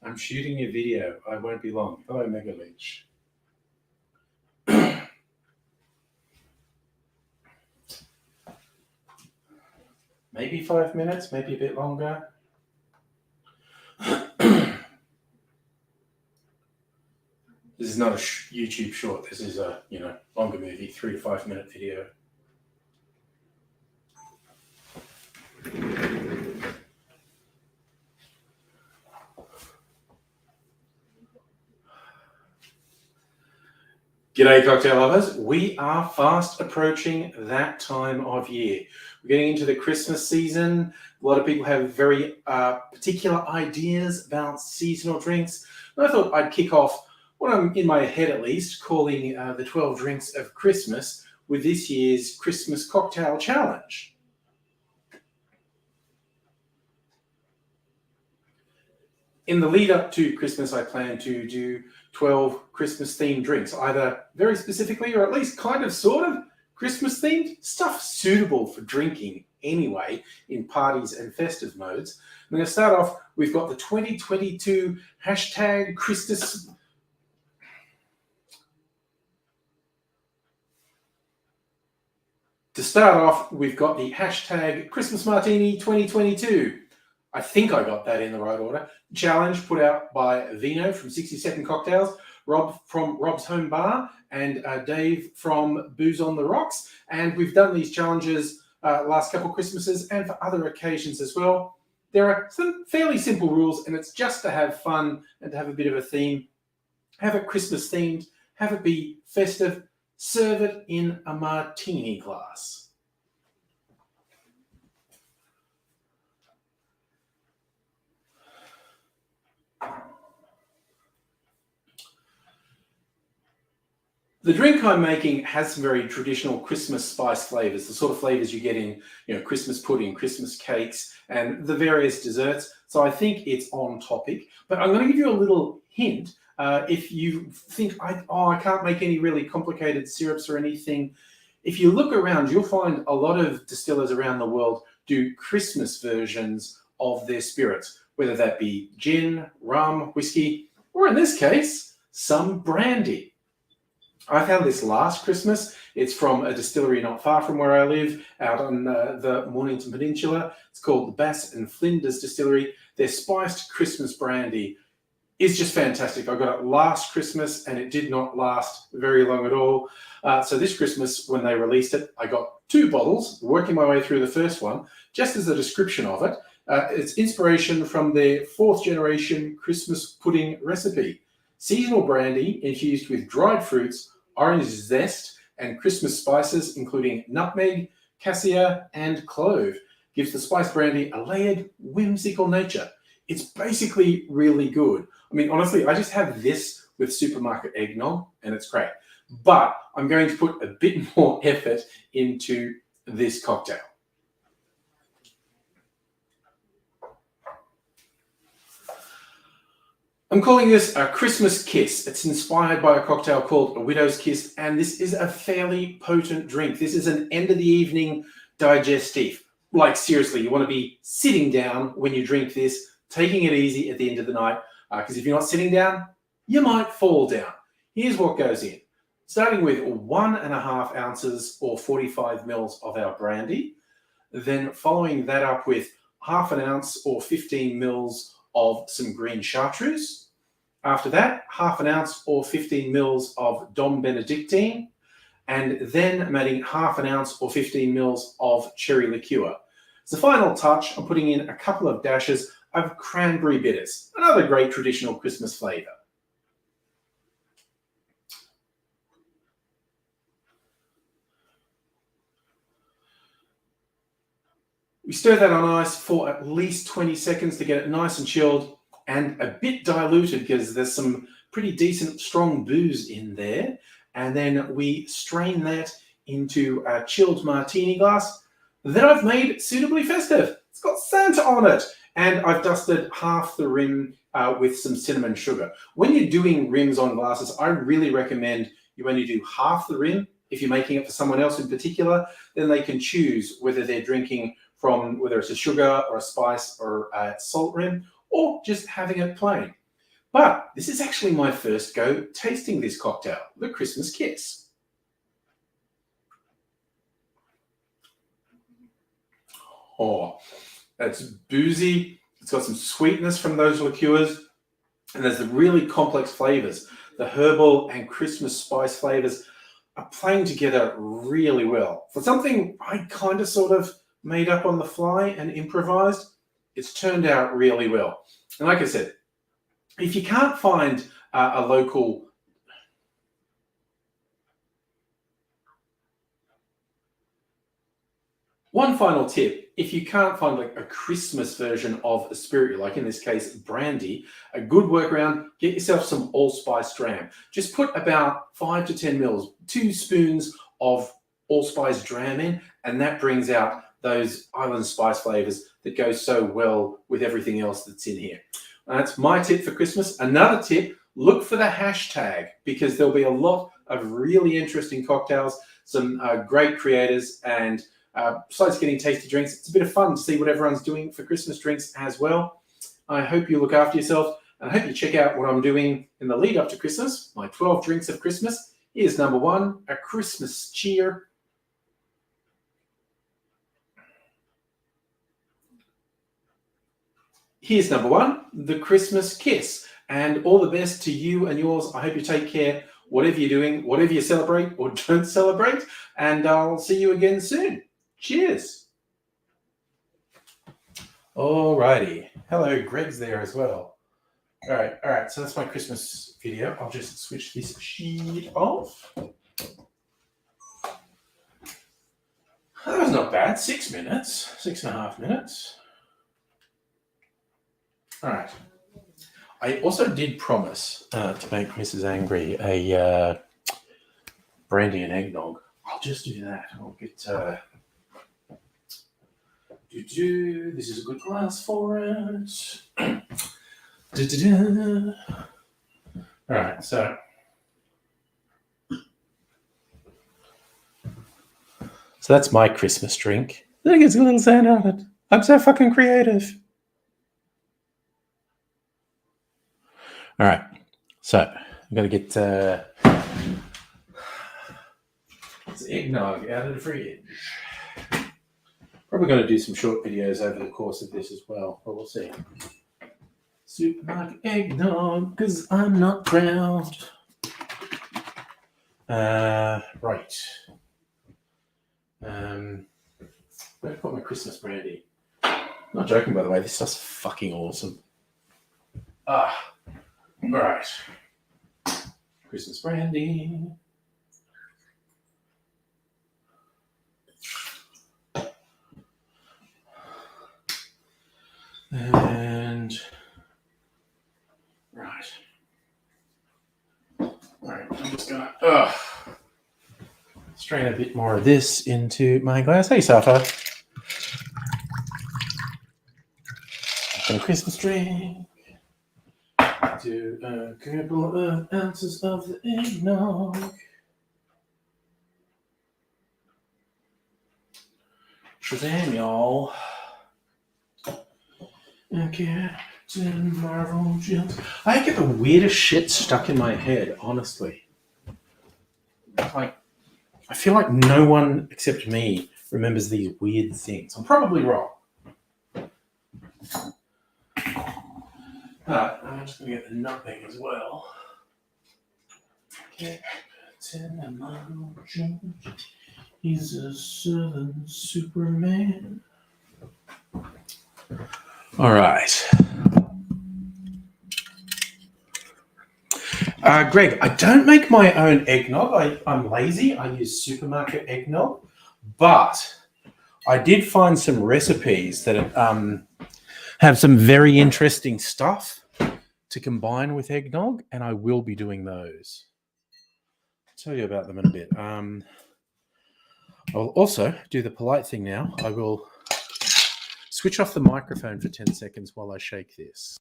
I'm shooting a video. I won't be long. Hello, Mega Leech. Maybe 5 minutes, maybe a bit longer. This is not a YouTube short. This is a longer movie, 3 to 5 minute video. G'day, cocktail lovers. We are fast approaching that time of year. We're getting into the Christmas season. A lot of people have very particular ideas about seasonal drinks. And I thought I'd kick off what I'm, in my head at least, calling the 12 Drinks of Christmas with this year's Christmas Cocktail Challenge. In the lead up to Christmas, I plan to do 12 Christmas themed drinks, either very specifically or at least kind of sort of Christmas themed, stuff suitable for drinking anyway in parties and festive modes. I'm going to start off, we've got the 2022 hashtag Christmas. To start off, we've got the hashtag Christmas Martini 2022. I think I got that in the right order. Challenge put out by Vino from 60 Second Cocktails, Rob from Rob's Home Bar, and Dave from Booze on the Rocks. And we've done these challenges last couple of Christmases and for other occasions as well. There are some fairly simple rules, and it's just to have fun and to have a bit of a theme. Have it Christmas themed, have it be festive, serve it in a martini glass. The drink I'm making has some very traditional Christmas spice flavors, the sort of flavors you get in, Christmas pudding, Christmas cakes, and the various desserts. So I think it's on topic. But I'm going to give you a little hint. If you think, I can't make any really complicated syrups or anything, if you look around, you'll find a lot of distillers around the world do Christmas versions of their spirits, whether that be gin, rum, whiskey, or in this case, some brandy. I found this last Christmas. It's from a distillery not far from where I live, out on the Mornington Peninsula. It's called the Bass and Flinders Distillery. Their spiced Christmas brandy is just fantastic. I got it last Christmas and it did not last very long at all. So this Christmas, when they released it, I got 2 bottles, working my way through the first one, just as a description of it. It's inspiration from their 4th generation Christmas pudding recipe. Seasonal brandy infused with dried fruits, orange zest, and Christmas spices, including nutmeg, cassia, and clove, gives the spice brandy a layered, whimsical nature. It's basically really good. I mean, honestly, I just have this with supermarket eggnog, and it's great. But I'm going to put a bit more effort into this cocktail. I'm calling this a Christmas Kiss. It's inspired by a cocktail called a Widow's Kiss, and this is a fairly potent drink. This is an end of the evening digestif. Like seriously, you want to be sitting down when you drink this, taking it easy at the end of the night, because if you're not sitting down, you might fall down. Here's what goes in. Starting with 1.5 ounces or 45 mils of our brandy, then following that up with 1/2 ounce or 15 mils of some green chartreuse. After that, 1/2 ounce or 15 mils of Dom Benedictine, and then adding 1/2 ounce or 15 mils of cherry liqueur. As a final touch, I'm putting in a couple of dashes of cranberry bitters, another great traditional Christmas flavor. We stir that on ice for at least 20 seconds to get it nice and chilled and a bit diluted because there's some pretty decent strong booze in there. And then we strain that into a chilled martini glass that I've made suitably festive. It's got Santa on it. And I've dusted half the rim with some cinnamon sugar. When you're doing rims on glasses, I really recommend you only do half the rim. If you're making it for someone else in particular, then they can choose whether they're drinking from, whether it's a sugar or a spice or a salt rim, or just having it plain. But this is actually my first go tasting this cocktail, the Christmas Kiss. Oh, it's boozy. It's got some sweetness from those liqueurs. And there's the really complex flavors. The herbal and Christmas spice flavors are playing together really well. For something I kind of sort of made up on the fly and improvised, it's turned out really well. And like I said, if you can't find a local... One final tip, if you can't find like a Christmas version of a spirit, like in this case, brandy, a good workaround, get yourself some allspice dram. Just put about 5 to 10 mils, 2 spoons of allspice dram in, and that brings out those island spice flavors that go so well with everything else that's in here. That's my tip for Christmas. Another tip, look for the hashtag, because there'll be a lot of really interesting cocktails, some great creators, and besides getting tasty drinks, it's a bit of fun to see what everyone's doing for Christmas drinks as well. I hope you look after yourself, and I hope you check out what I'm doing in the lead up to Christmas, my 12 drinks of Christmas. Here's number 1, a Christmas cheer. Here's number 1, the Christmas kiss. And all the best to you and yours. I hope you take care, whatever you're doing, whatever you celebrate or don't celebrate. And I'll see you again soon. Cheers. Alrighty. Hello, Greg's there as well. All right. So that's my Christmas video. I'll just switch this sheet off. That was not bad. 6 minutes, 6.5 minutes. All right. I also did promise to make Mrs. Angry a brandy and eggnog. I'll just do that. I'll get... This is a good glass for it. All right, so that's my Christmas drink. Then it gets a little Santa on it. I'm so fucking creative. All right, so I'm gonna get this eggnog out of the fridge. Probably going to do some short videos over the course of this as well, but we'll see. Supermarket eggnog, because I'm not proud. Right. Where did I put my Christmas brandy? Not joking, by the way. This stuff's fucking awesome. All right. Christmas brandy. And right. All right, I'm just gonna strain a bit more of this into my glass. Hey, Safa. And a Christmas drink. Do a couple of ounces of the eggnog. Shazam, y'all. Captain Marvel Jones. I get the weirdest shit stuck in my head, honestly. Like, I feel like no one except me remembers these weird things. I'm probably wrong. But I'm just going to get the nutmeg as well. Captain Marvel Jones. He's a southern Superman. All right. Greg, I don't make my own eggnog. I'm lazy. I use supermarket eggnog. But I did find some recipes that have some very interesting stuff to combine with eggnog, and I will be doing those. I'll tell you about them in a bit. I'll also do the polite thing now. I will switch off the microphone for 10 seconds while I shake this.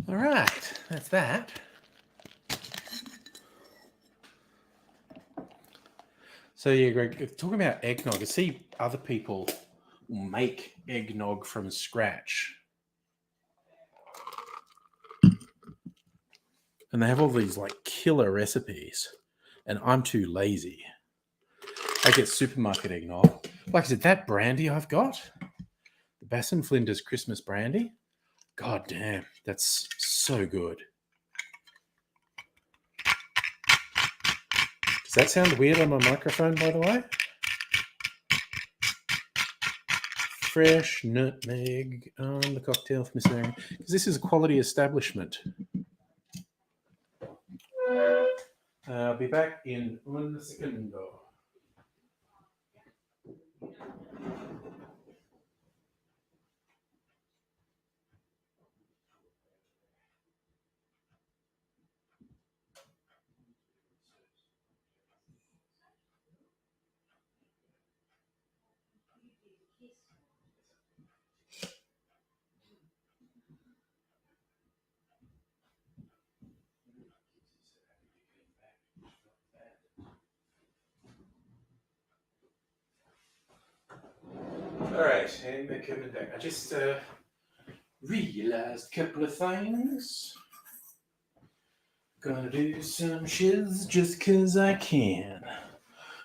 All right, that's that. So yeah, Greg, talking about eggnog, I see other people make eggnog from scratch. And they have all these like killer recipes, and I'm too lazy. I get supermarket eggnog. Like I said, that brandy I've got, the Bass and Flinders Christmas brandy, god damn, that's so good. Does that sound weird on my microphone, by the way? Fresh nutmeg on the cocktail from Mr. Aaron, because this is a quality establishment. I'll be back in 1 second. All right, and we're coming back. I just realized a couple of things. Gonna do some shiz just because I can.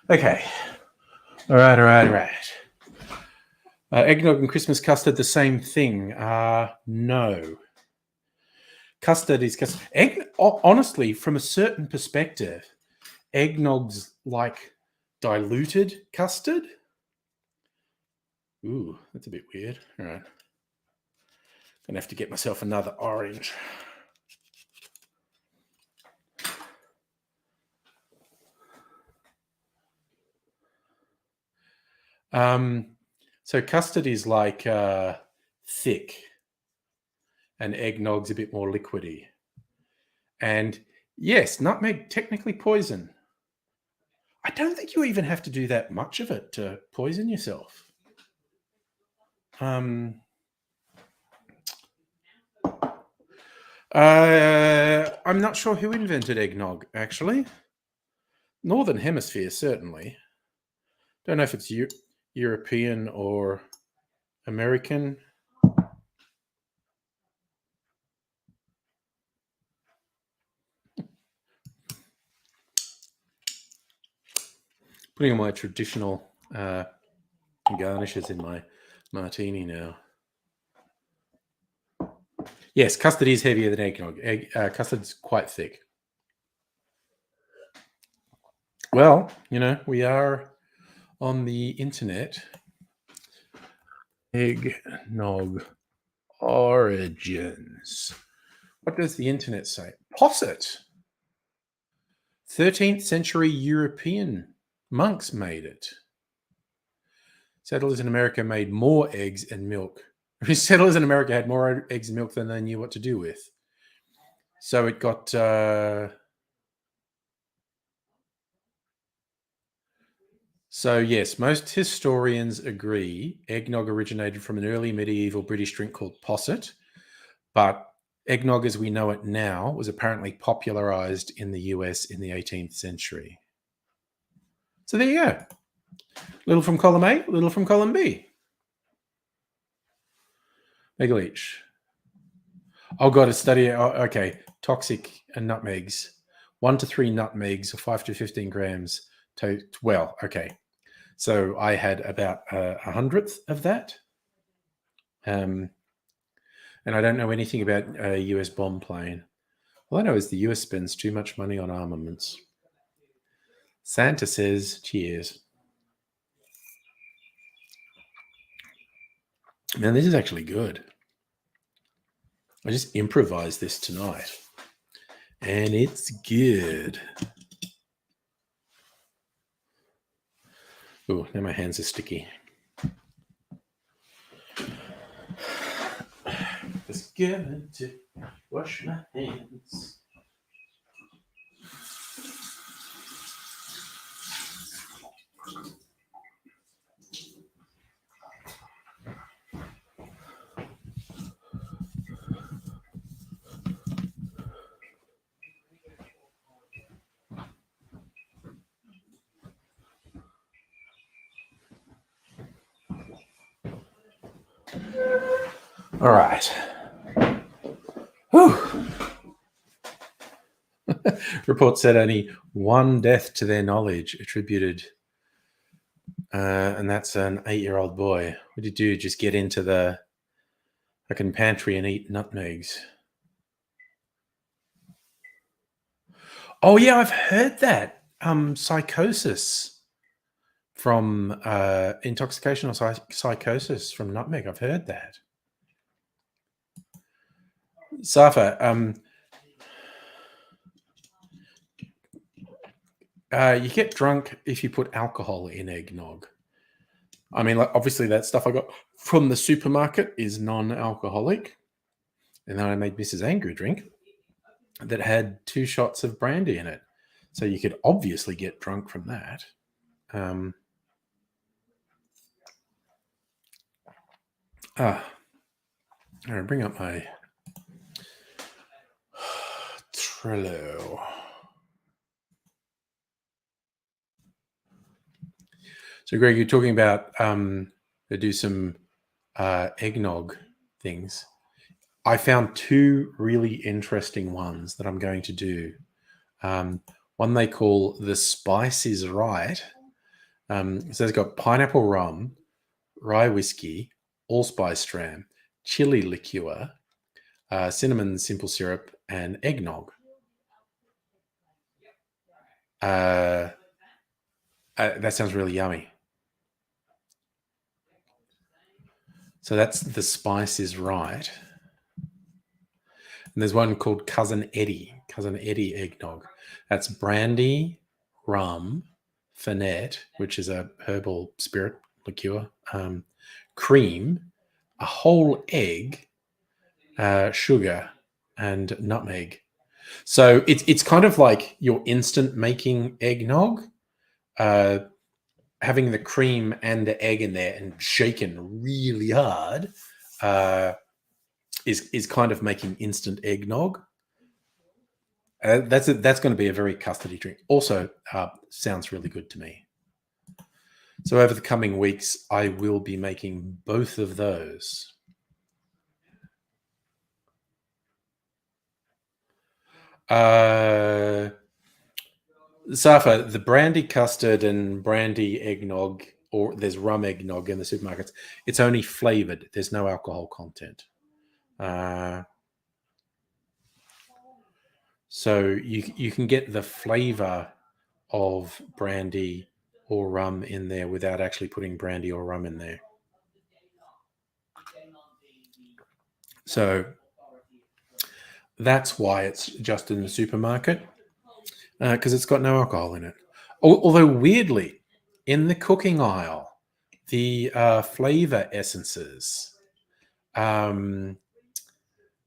Okay. All right. Eggnog and Christmas custard, the same thing? No. Custard is custard. Honestly, from a certain perspective, eggnog's like diluted custard. Ooh, that's a bit weird. All right. Gonna have to get myself another orange. So custard is like thick, and eggnog's a bit more liquidy. And yes, nutmeg technically poison. I don't think you even have to do that much of it to poison yourself. I'm not sure who invented eggnog, actually. Northern Hemisphere, certainly. Don't know if it's European or American. Putting on my traditional garnishes in my martini now. Yes, custard is heavier than eggnog. Custard's quite thick. Well, we are on the internet. Eggnog origins. What does the internet say? Posset. 13th century European monks made it. Settlers in America made more eggs and milk. Settlers in America had more eggs and milk than they knew what to do with. So it got... So yes, most historians agree eggnog originated from an early medieval British drink called posset, but eggnog as we know it now was apparently popularized in the US in the 18th century. So there you go. Little from column A, little from column B. Megaleach. Oh, God, a study. Oh, okay. Toxic nutmegs. 1 to 3 nutmegs or 5 to 15 grams. Well, okay. So I had about 100th of that. And I don't know anything about a US bomb plane. All I know is the US spends too much money on armaments. Santa says, cheers. Man, this is actually good. I just improvised this tonight. And it's good. Oh, now my hands are sticky. going to wash my hands. All right. Whew. Report said only one death to their knowledge attributed, and that's an 8-year-old boy. What did you do? Just get into the fucking pantry and eat nutmegs? Oh yeah, I've heard that. Psychosis from intoxication or psychosis from nutmeg. I've heard that. Safa, you get drunk if you put alcohol in eggnog. I mean, like, obviously that stuff I got from the supermarket is non-alcoholic. And then I made Mrs. Angry drink that had 2 shots of brandy in it. So you could obviously get drunk from that. All right, bring up my Trello. So, Greg, you're talking about to do some eggnog things. I found 2 really interesting ones that I'm going to do. One they call The Spice is Right. So it's got pineapple rum, rye whiskey, allspice dram, chili liqueur, cinnamon simple syrup, and eggnog. That sounds really yummy. So that's The Spice is Right. And there's one called Cousin Eddie eggnog. That's brandy, rum, Fernet, which is a herbal spirit liqueur, cream, a whole egg, sugar, and nutmeg. So it's kind of like your instant making eggnog, having the cream and the egg in there and shaken really hard is kind of making instant eggnog. That's going to be a very custardy drink. Also, sounds really good to me. So over the coming weeks, I will be making both of those. Safa, the brandy custard and brandy eggnog, or there's rum eggnog in the supermarkets. It's only flavored. There's no alcohol content. So you can get the flavor of brandy or rum in there without actually putting brandy or rum in there. So that's why it's just in the supermarket, because it's got no alcohol in it. Although weirdly, in the cooking aisle, the flavor essences,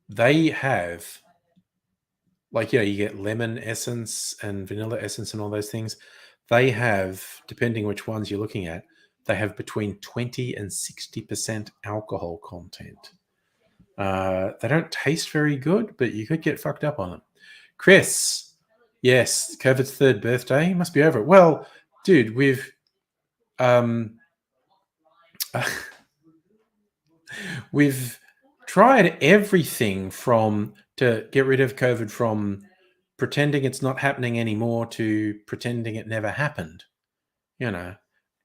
they have, like, you get lemon essence and vanilla essence and all those things. They have, depending which ones you're looking at, they have between 20 and 60% alcohol content. They don't taste very good, but you could get fucked up on them. Chris, yes, COVID's 3rd birthday must be over it. Well, dude, we've tried everything to get rid of COVID, from pretending it's not happening anymore to pretending it never happened,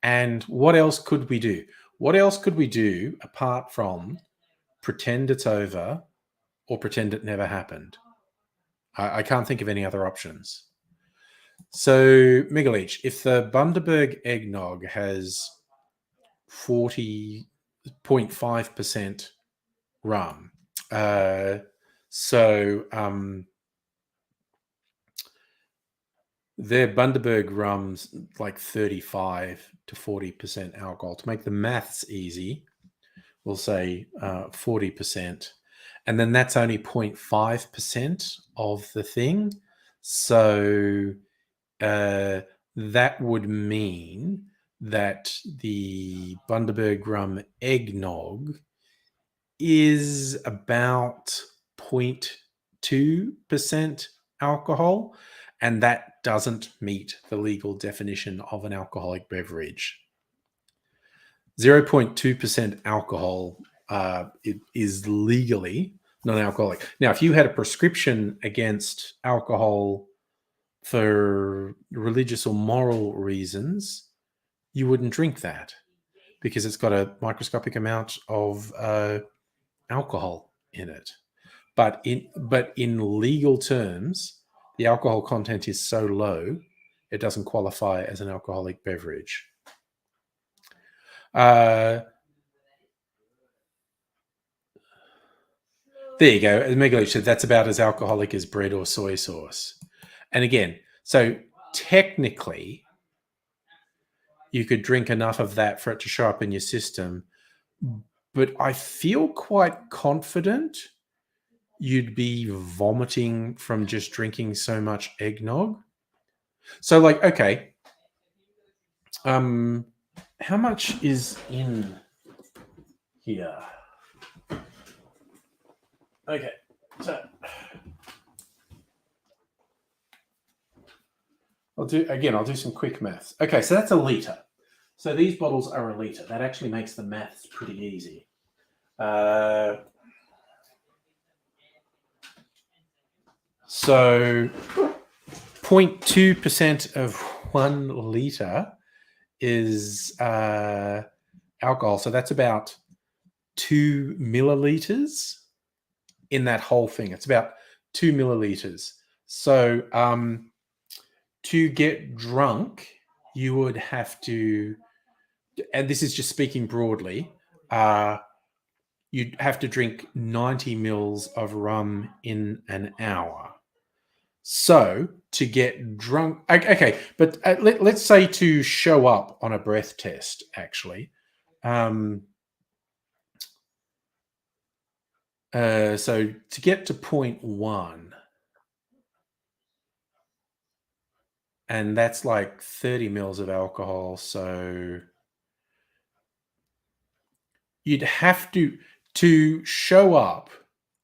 And what else could we do? What else could we do apart from pretend it's over or pretend it never happened? I can't think of any other options. So, Migalich, if the Bundaberg eggnog has 40.5% rum, their Bundaberg rum's like 35 to 40% alcohol. To make the maths easy, we'll say 40%. and then that's only 0.5% of the thing. So that would mean that the Bundaberg rum eggnog is about 0.2% alcohol, and that doesn't meet the legal definition of an alcoholic beverage. 0.2% alcohol it is legally non-alcoholic. Now, if you had a prescription against alcohol for religious or moral reasons, you wouldn't drink that because it's got a microscopic amount of alcohol in it. But in legal terms, the alcohol content is so low, it doesn't qualify as an alcoholic beverage. There you go. As Megalich said, that's about as alcoholic as bread or soy sauce. And again, so technically, you could drink enough of that for it to show up in your system. But I feel quite confident you'd be vomiting from just drinking so much eggnog. So, like, okay, how much is in here? Okay, so I'll do some quick maths. Okay, so that's a litre. So these bottles are a litre. That actually makes the maths pretty easy. So 0.2% of 1 litre is alcohol. So that's about 2 milliliters in that whole thing. It's about 2 milliliters. So to get drunk, you would have to, and this is just speaking broadly, you'd have to drink 90 mils of rum in an hour. So to get drunk, okay, but let's say to show up on a breath test, actually. So to get to 0.1, and that's like 30 mils of alcohol. So you'd have to show up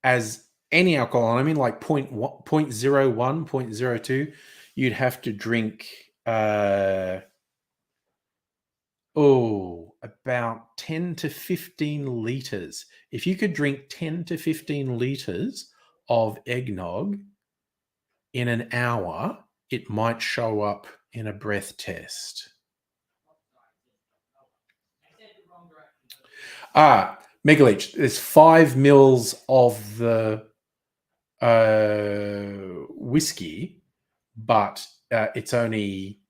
as any alcohol, and I mean like 0.01, 0.02, you'd have to drink about 10 to 15 liters. If you could drink 10 to 15 liters of eggnog in an hour, it might show up in a breath test. Megalich, there's 5 mils of the whiskey, but it's only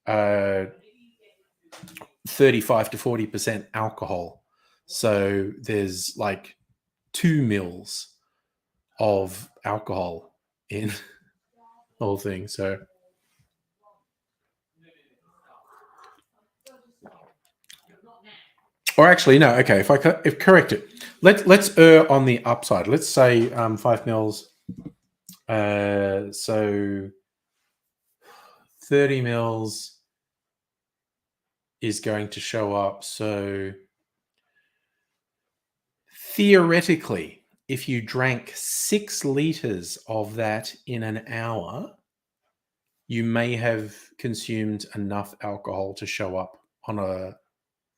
35 to 40% alcohol. So there's like 2 mils of alcohol in the whole thing. So or actually, no, okay, if correct it, let's err on the upside. Let's say 5 mils. So 30 mils is going to show up. So theoretically, if you drank 6 liters of that in an hour, you may have consumed enough alcohol to show up on a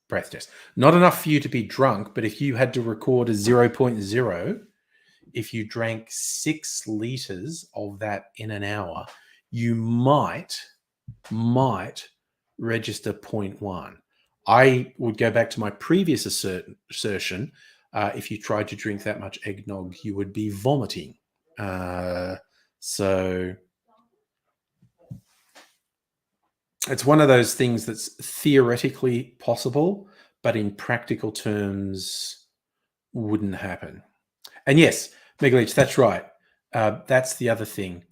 breath test. Not enough for you to be drunk, but if you had to record a 0.0, if you drank 6 liters of that in an hour, you might register 0.1. I would go back to my previous assertion. If you tried to drink that much eggnog, you would be vomiting. So it's one of those things that's theoretically possible, but in practical terms wouldn't happen. And yes, Megalich, that's right. That's the other thing.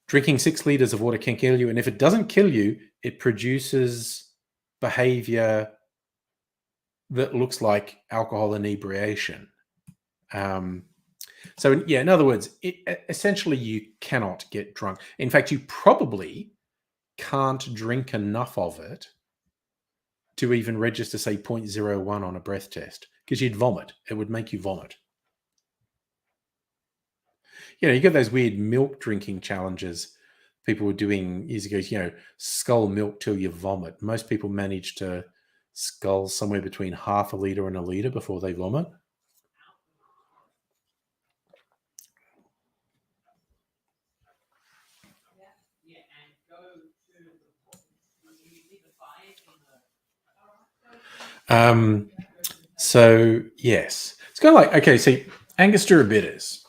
Drinking 6 liters of water can kill you. And if it doesn't kill you, it produces behavior that looks like alcohol inebriation. So yeah, in other words, essentially you cannot get drunk. In fact, you probably can't drink enough of it to even register, say, 0.01 on a breath test, because you'd vomit. It would make you vomit. You know, you get those weird milk drinking challenges people were doing years ago, you know, skull milk till you vomit. Most people manage to scull somewhere between half a litre and a litre before they vomit. So yes, it's kind of like, okay, see, Angostura bitters,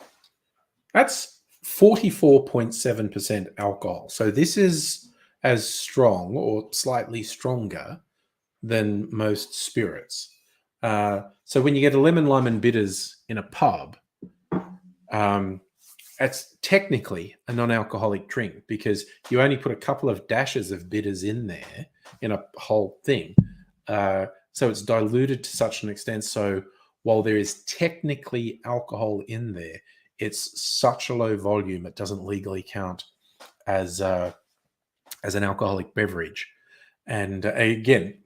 that's 44.7% alcohol. So this is as strong or slightly stronger than most spirits. So when you get a lemon, lime, and bitters in a pub, it's technically a non-alcoholic drink because you only put a couple of dashes of bitters in there in a whole thing. So it's diluted to such an extent. So while there is technically alcohol in there, it's such a low volume it doesn't legally count as an alcoholic beverage. And again,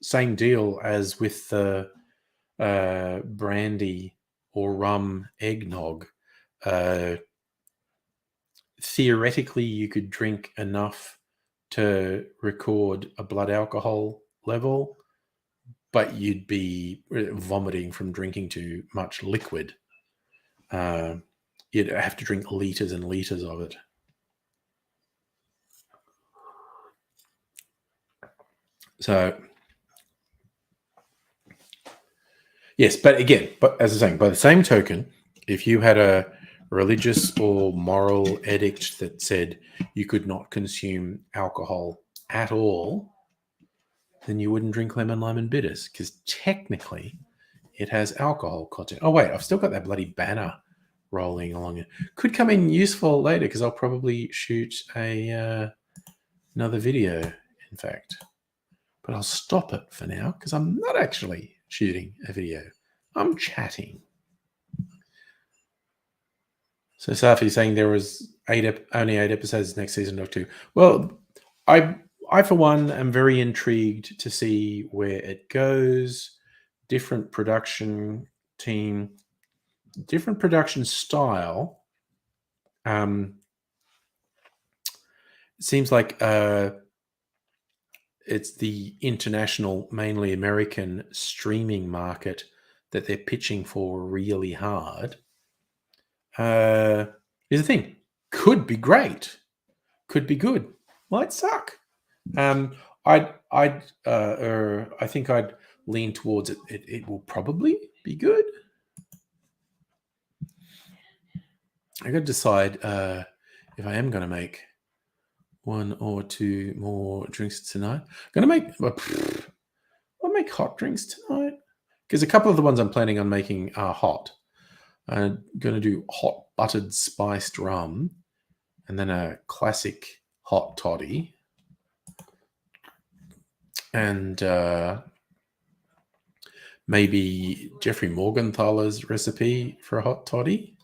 same deal as with the brandy or rum eggnog. Theoretically, you could drink enough to record a blood alcohol level, but you'd be vomiting from drinking too much liquid. You'd have to drink liters and liters of it. So, yes, but again, but as I'm saying, by the same token, if you had a religious or moral edict that said you could not consume alcohol at all, then you wouldn't drink lemon, lime, and bitters because technically it has alcohol content. Oh, wait, I've still got that bloody banner rolling along it. Could come in useful later because I'll probably shoot another video, in fact. But I'll stop it for now because I'm not actually shooting a video. I'm chatting. So Safi's saying there was only 8 episodes next season, Doctor Who. Well, I for one am very intrigued to see where it goes. Different production team, different production style. It seems like it's the international, mainly American streaming market that they're pitching for really hard. Here's the thing: could be great, could be good, might suck. I think I'd lean towards it. It will probably be good. I got to decide if I am going to make 1 or 2 more drinks tonight. I'm going to make. I'll make hot drinks tonight because a couple of the ones I'm planning on making are hot. I'm going to do hot buttered spiced rum, and then a classic hot toddy, and maybe Jeffrey Morgenthaler's recipe for a hot toddy.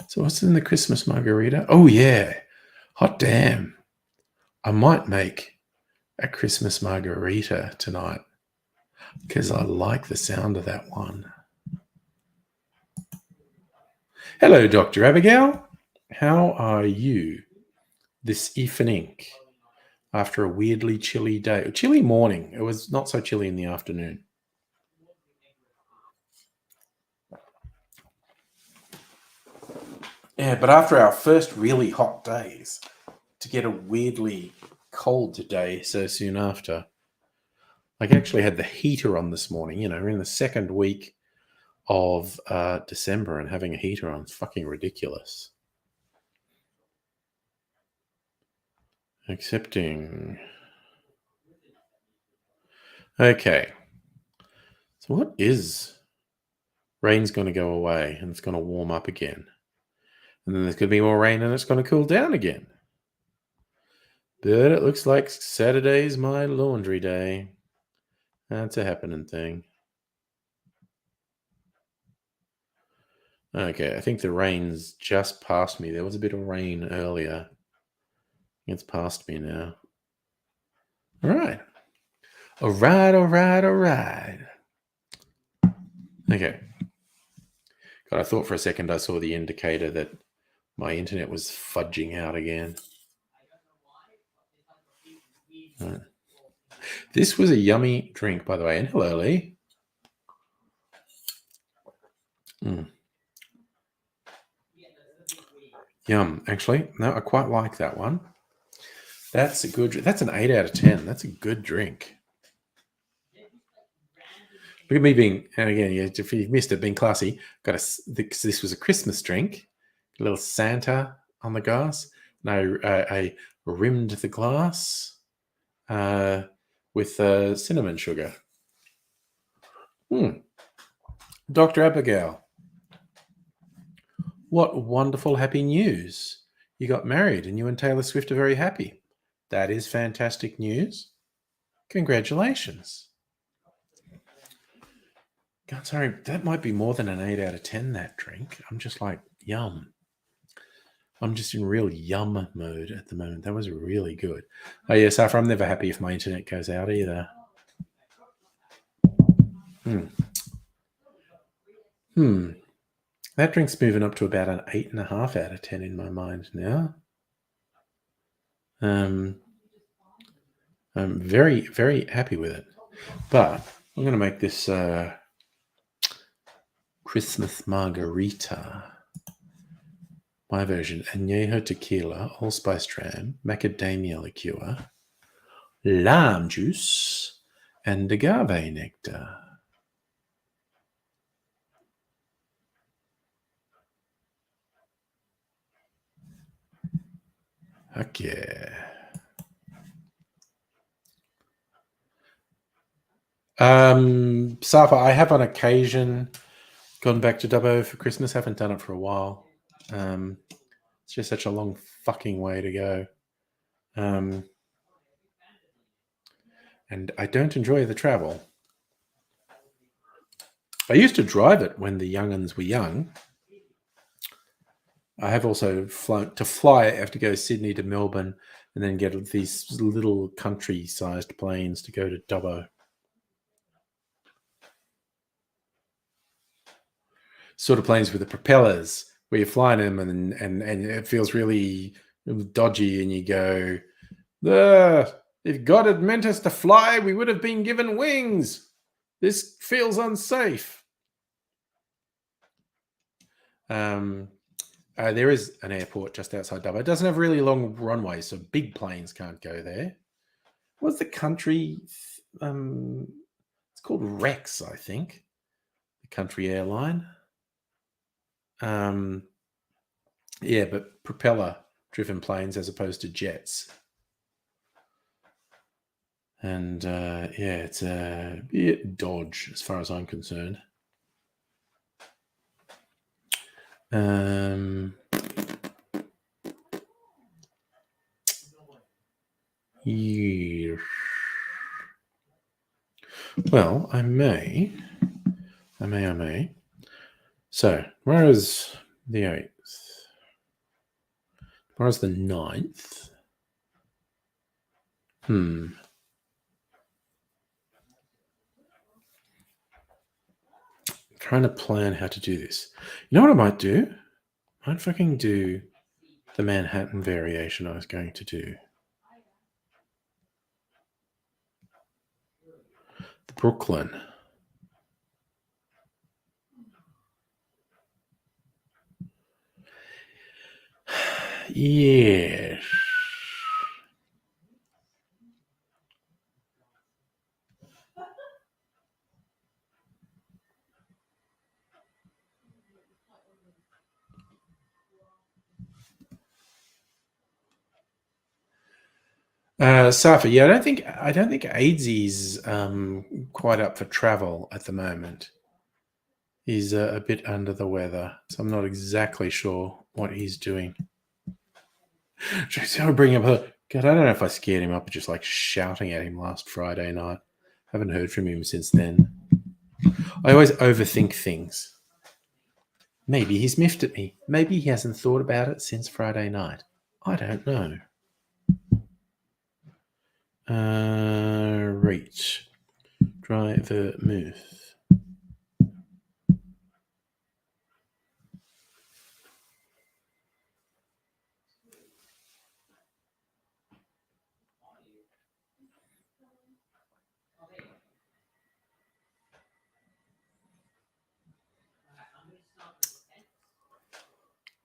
So what's in the Christmas margarita? Oh yeah, hot damn! I might make a Christmas margarita tonight because I like the sound of that one. Hello, Dr. Abigail. How are you this evening after a weirdly chilly day? Chilly morning. It was not so chilly in the afternoon. Yeah, but after our first really hot days, to get a weirdly cold day so soon after. I actually had the heater on this morning. You know, we're in the second week of December and having a heater on is fucking ridiculous. Accepting. Okay. So what is Rain's going to go away and it's going to warm up again. And then there's going to be more rain and it's going to cool down again. But it looks like Saturday's my laundry day. That's a happening thing. Okay, I think the rain's just past me. There was a bit of rain earlier. It's past me now. All right. All right, all right, all right. Okay. God, I thought for a second I saw the indicator that my internet was fudging out again. Right. This was a yummy drink, by the way. And hello, Lee. Yum. Actually, no, I quite like that one. That's a good. That's an 8 out of 10. That's a good drink. Look at me being, and again, if you missed it, being classy. This was a Christmas drink. A little Santa on the glass. No, I rimmed the glass with cinnamon sugar. Dr. Abigail, what wonderful happy news. You got married and you and Taylor Swift are very happy. That is fantastic news. Congratulations. God, sorry, that might be more than an 8 out of 10, that drink. I'm just like, yum. I'm just in real yum mode at the moment. That was really good. Oh, yeah, Safra, I'm never happy if my internet goes out either. That drink's moving up to about an 8.5 out of 10 in my mind now. I'm very, very happy with it. But I'm going to make this Christmas margarita. My version: añejo tequila, allspice dram, macadamia liqueur, lime juice, and agave nectar. Heck yeah. Safa, I have on occasion gone back to Dubbo for Christmas. Haven't done it for a while. It's just such a long fucking way to go. And I don't enjoy the travel. I used to drive it when the young'uns were young. I have also flown to fly. I have to go Sydney to Melbourne and then get these little country-sized planes to go to Dubbo. Sort of planes with the propellers where you're flying them and it feels really dodgy and you go, if God had meant us to fly, we would have been given wings. This feels unsafe. There is an airport just outside Dubbo. It doesn't have really long runways, so big planes can't go there. What's the country? It's called Rex, I think. The country airline. Yeah, but propeller-driven planes as opposed to jets. And yeah, it's a bit dodge as far as I'm concerned. Yeah. Well, I may. So, where is the 8th? Where's the 9th? Trying to plan how to do this. You know what I might do? I might fucking do the Manhattan variation I was going to do. The Brooklyn. Yes. Safa, yeah, I don't think AIDS's quite up for travel at the moment. He's a bit under the weather, so I'm not exactly sure what he's doing. I'll bring up God, I don't know if I scared him up just like shouting at him last Friday night. Haven't heard from him since then. I always overthink things. Maybe he's miffed at me. Maybe he hasn't thought about it since Friday night. I don't know. Reach. Driver move.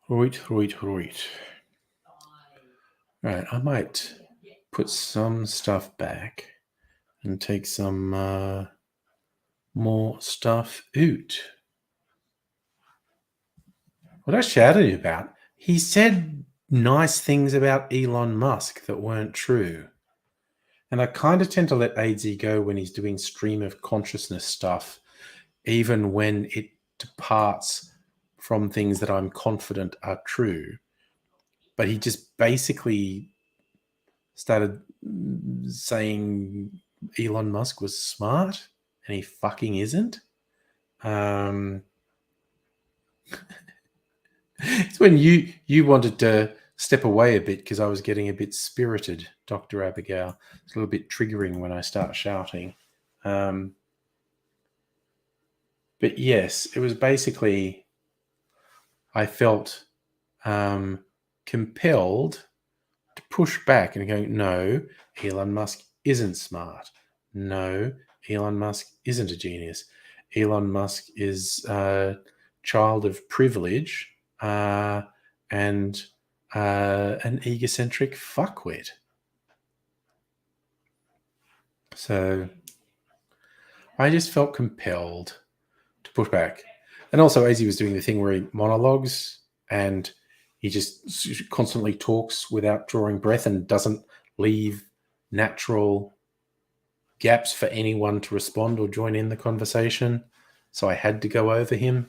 Right. Right, I might put some stuff back and take some more stuff out. What I shouted you about, he said nice things about Elon Musk that weren't true. And I kind of tend to let AZ go when he's doing stream of consciousness stuff, even when it departs from things that I'm confident are true. But he just basically started saying Elon Musk was smart, and he fucking isn't. It's when you wanted to step away a bit because I was getting a bit spirited, Dr. Abigail. It's a little bit triggering when I start shouting. But yes, it was basically, I felt compelled to push back and go, no, Elon Musk isn't smart. No, Elon Musk isn't a genius. Elon Musk is a child of privilege and an egocentric fuckwit. So I just felt compelled to push back. And also, as he was doing the thing where he monologues and he just constantly talks without drawing breath and doesn't leave natural gaps for anyone to respond or join in the conversation. So I had to go over him.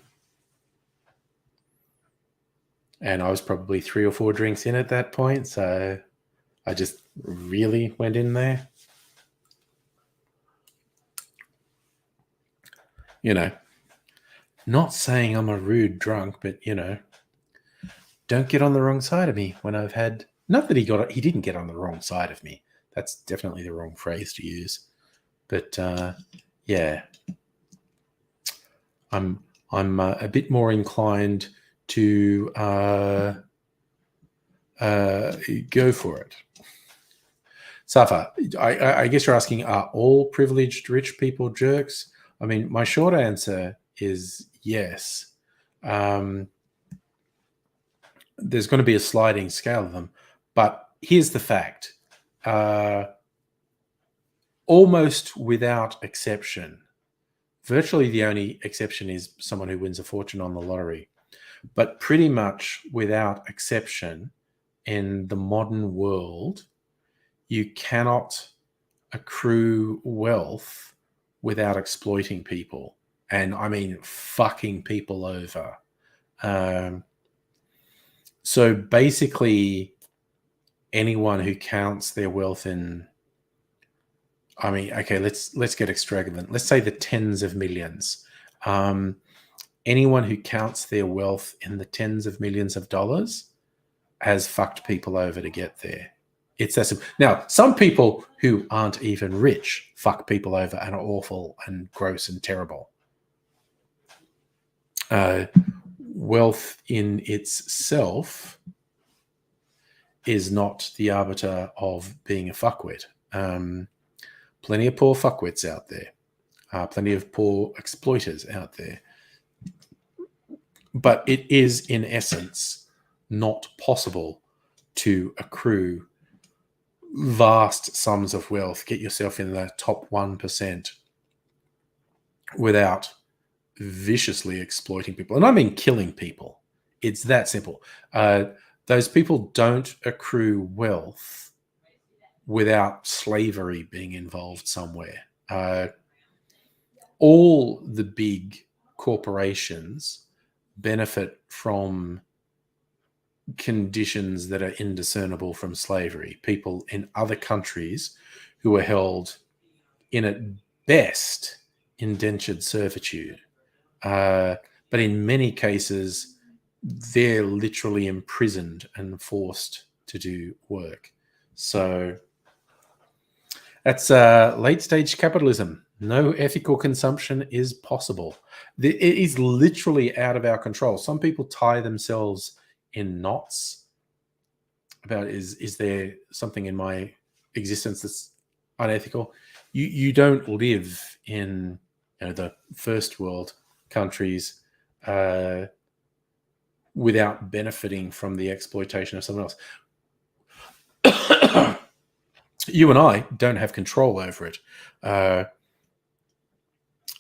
And I was probably 3 or 4 drinks in at that point. So I just really went in there. You know, not saying I'm a rude drunk, but, you know, don't get on the wrong side of me when I've had, not that he didn't get on the wrong side of me. That's definitely the wrong phrase to use. But yeah, I'm a bit more inclined to go for it. Safa, I guess you're asking, are all privileged rich people jerks? I mean, my short answer is yes. There's going to be a sliding scale of them. But here's the fact. Almost without exception, virtually the only exception is someone who wins a fortune on the lottery. But pretty much without exception, in the modern world, you cannot accrue wealth without exploiting people. And I mean fucking people over. So basically, anyone who counts their wealth in, I mean, okay, let's get extravagant. Let's say the tens of millions. Anyone who counts their wealth in the tens of millions of dollars has fucked people over to get there. It's that simple. Now, some people who aren't even rich fuck people over and are awful and gross and terrible. Wealth in itself is not the arbiter of being a fuckwit. Plenty of poor fuckwits out there. Plenty of poor exploiters out there. But it is, in essence, not possible to accrue vast sums of wealth, get yourself in the top 1% without viciously exploiting people. And I mean killing people. It's that simple. Those people don't accrue wealth without slavery being involved somewhere. All the big corporations benefit from conditions that are indiscernible from slavery. People in other countries who are held in, at best, indentured servitude. But in many cases, they're literally imprisoned and forced to do work. So that's late stage capitalism. No ethical consumption is possible. It is literally out of our control. Some people tie themselves in knots about is there something in my existence that's unethical? You don't live in the first world countries without benefiting from the exploitation of someone else. You and I don't have control over it.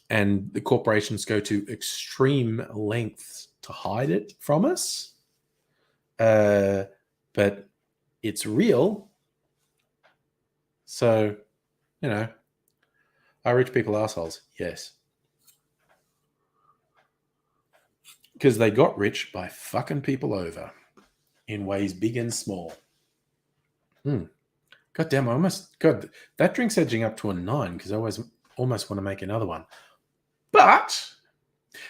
And the corporations go to extreme lengths to hide it from us. But it's real. So, are rich people assholes? Yes. Because they got rich by fucking people over in ways big and small. God damn, that drink's edging up to a 9 because I almost want to make another one. But,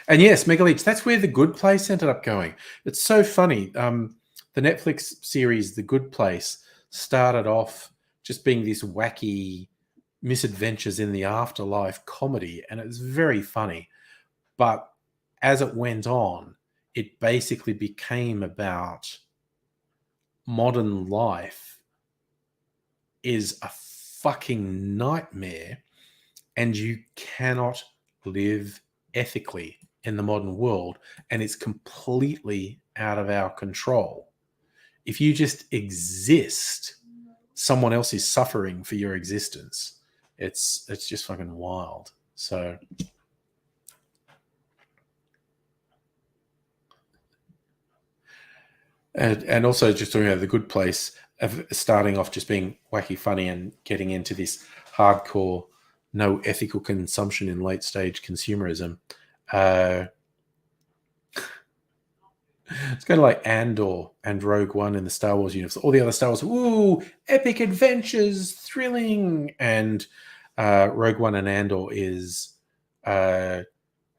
and yes, Megaleech, that's where The Good Place ended up going. It's so funny. The Netflix series, The Good Place, started off just being this wacky misadventures in the afterlife comedy, and it's very funny. But as it went on, it basically became about modern life is a fucking nightmare, and you cannot live ethically in the modern world, and it's completely out of our control. If you just exist, someone else is suffering for your existence. It's just fucking wild. So and also just talking about The Good Place, of starting off just being wacky funny and getting into this hardcore no ethical consumption in late stage consumerism. It's kind of like Andor and Rogue One in the Star Wars universe. All the other Star Wars, ooh, epic adventures, thrilling. And Rogue One and Andor is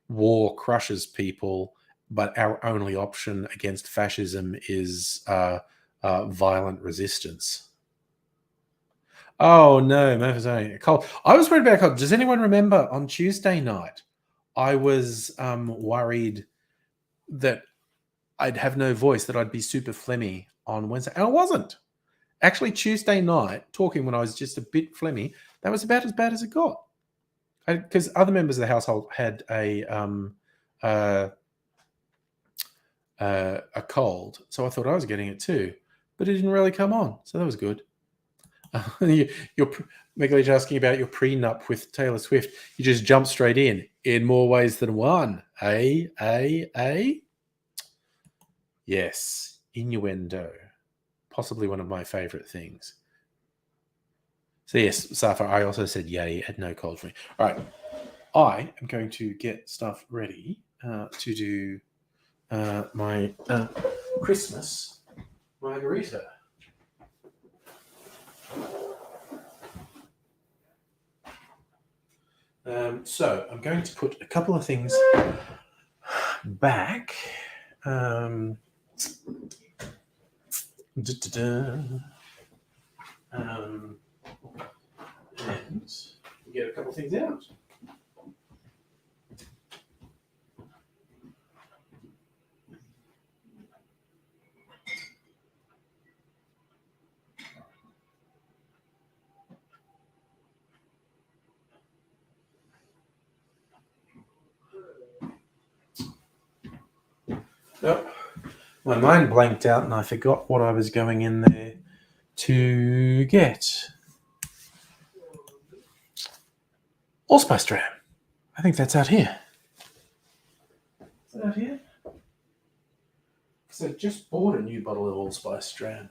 war crushes people, but our only option against fascism is violent resistance. Oh no, Murphy's only cold. I was worried about cold. Does anyone remember on Tuesday night? I was worried that I'd have no voice, that I'd be super phlegmy on Wednesday. And I wasn't. Actually, Tuesday night, talking when I was just a bit phlegmy, that was about as bad as it got. Because other members of the household had a cold, so I thought I was getting it too. But it didn't really come on, so that was good. You're Megaleech asking about your prenup with Taylor Swift. You just jump straight in more ways than one. Yes, innuendo. Possibly one of my favorite things. So yes, Safa, I also said yay at no cold for me. All right. I am going to get stuff ready to do my Christmas margarita. So I'm going to put a couple of things back. And get a couple of things out. Oh, my mind blanked out and I forgot what I was going in there to get. Allspice Dram. I think that's out here. Is that out here? Because I just bought a new bottle of Allspice Dram.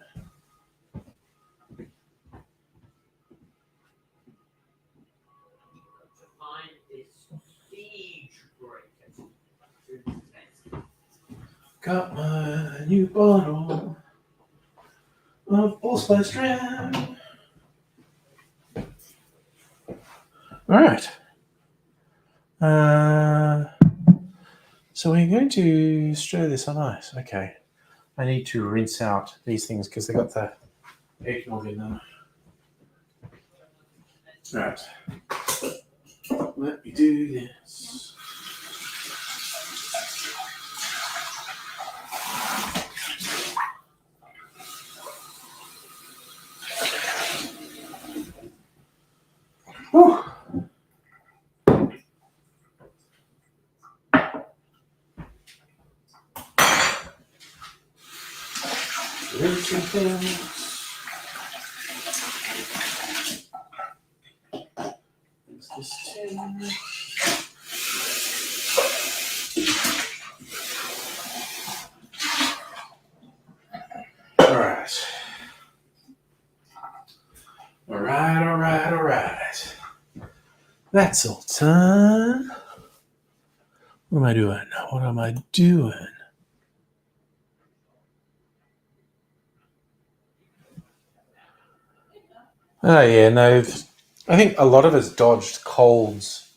Got my new bottle of Allspice Dram. All right. So we're going to stir this on ice. Okay. I need to rinse out these things because they got the eggnog in them. All right. Let me do this. Whew. Rinsing things. This tin. All right. All right. That's all done. What am I doing? Oh, yeah, no. I think a lot of us dodged colds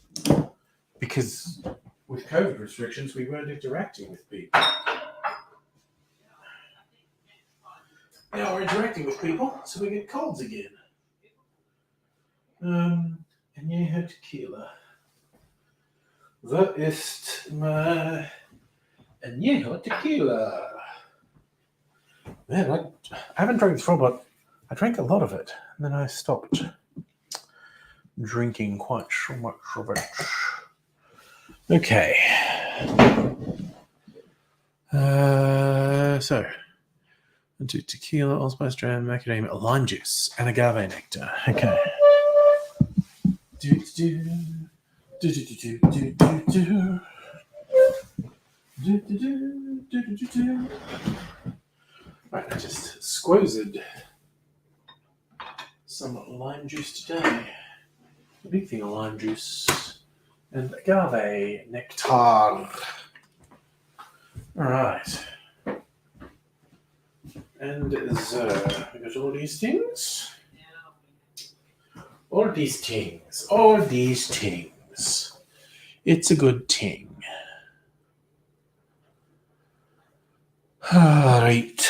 because with COVID restrictions, we weren't interacting with people. Now we're interacting with people, so we get colds again. Añejo tequila. That is my Añejo tequila. Man, I haven't drank this for, but I drank a lot of it, and then I stopped drinking quite so much of it. Okay. So, into tequila, allspice dram, macadamia, lime juice, and agave nectar. Okay. Right, I just squozered some lime juice today. A big thing of lime juice and agave nectar. All right. And we got all these things. All these things. It's a good thing. Right.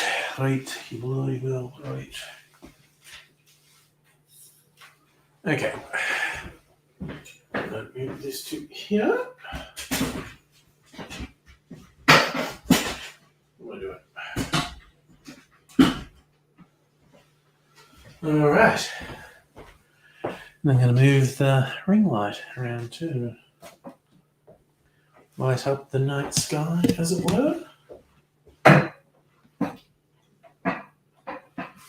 You bloody well, right. Okay. Let me move this to here. What am I doing? All right. And I'm going to move the ring light around too. Light up the night sky, as it were.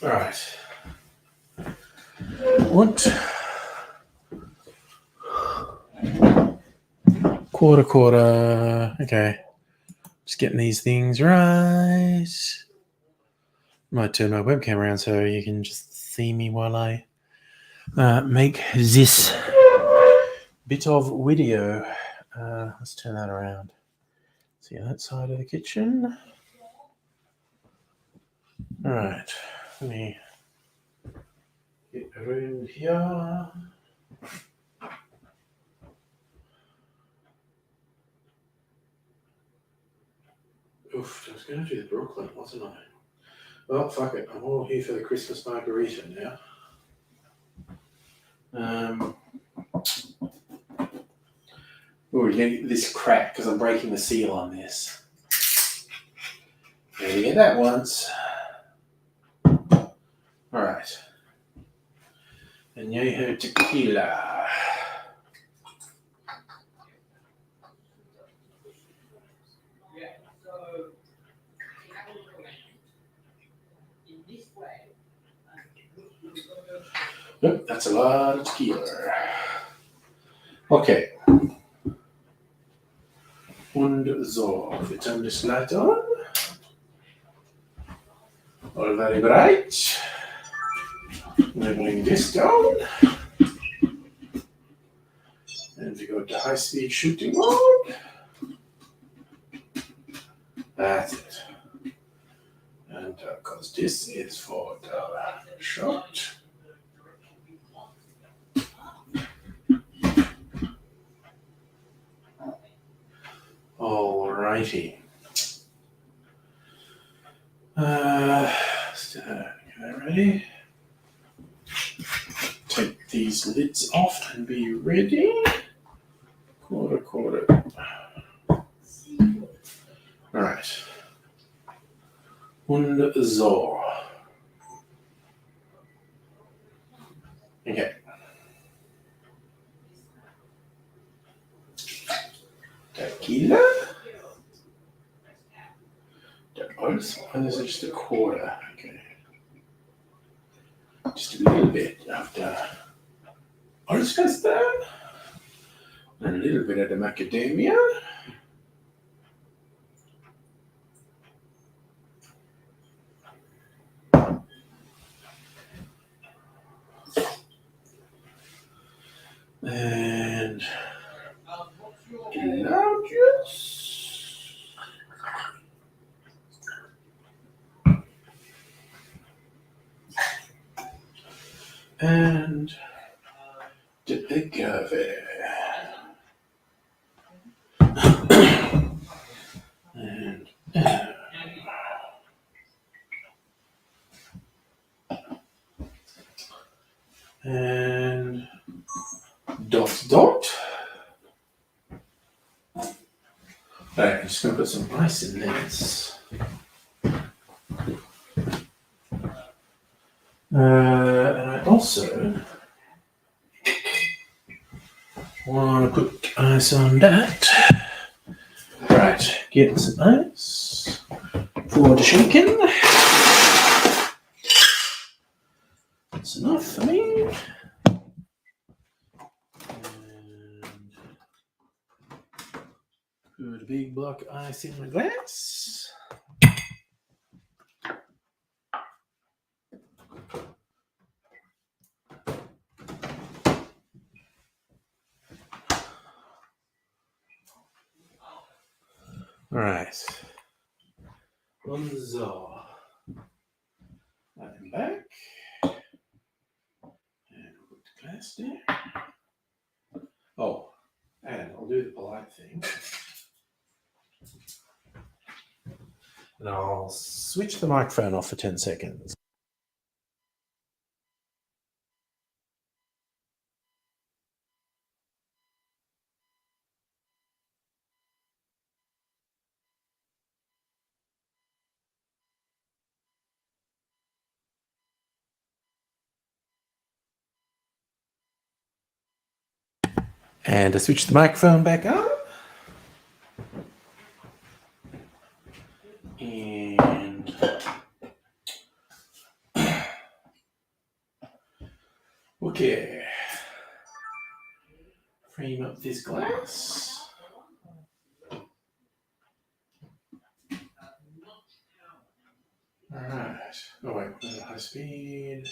All right. What? Quarter. Okay. Just getting these things right. Might turn my webcam around so you can just see me while I make this bit of video. Let's turn that around. See that side of the kitchen. All right. Let me get around here. Oof, I was going to do the Brooklyn, wasn't I? Well, fuck it. I'm all here for the Christmas margarita now. We're getting this crack because I'm breaking the seal on this. Maybe get that once. All right. Añejo tequila. Nope, that's a lot of tequila. Okay. Und so, wir turn this light on. All very bright. We bring this down. And we go to high-speed shooting mode. That's it. And because this is for the shot. Alrighty. Okay, ready? Take these lids off and be ready. Quarter. Alright. Und so. Okay. Tequila? And this is just a quarter. Okay. Just a little bit of the Worcester and a little bit of the macadamia. And now juice. And the agave. And dot. Alright, I'm just going to put some ice in this. And I also want to put ice on that. Right, get some ice for the shaking. That's enough for me. And put a big block of ice in my glass. All right. So, I'm back. And put the glass there. Oh, and I'll do the polite thing. And I'll switch the microphone off for 10 seconds. And I switch the microphone back on. And okay. Frame up this glass. Alright. Oh wait, high speed.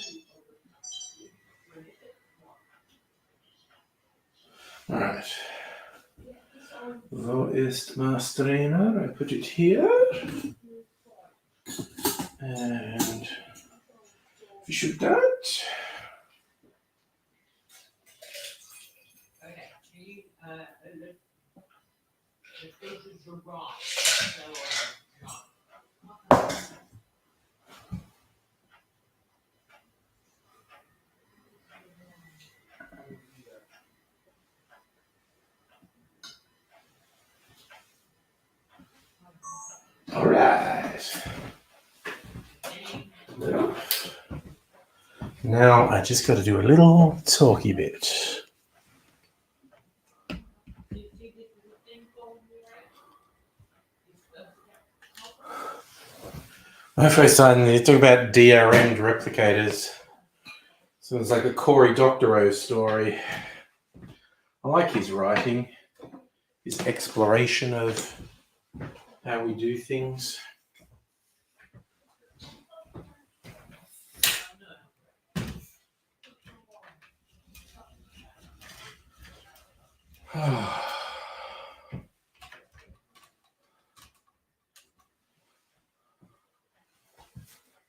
Alright. Wo ist Mastrena? I put it here. And we shoot that. All right. Now I just got to do a little talky bit. My first time, you talk about DRM replicators. So it's like a Cory Doctorow story. I like his writing, his exploration of how we do things.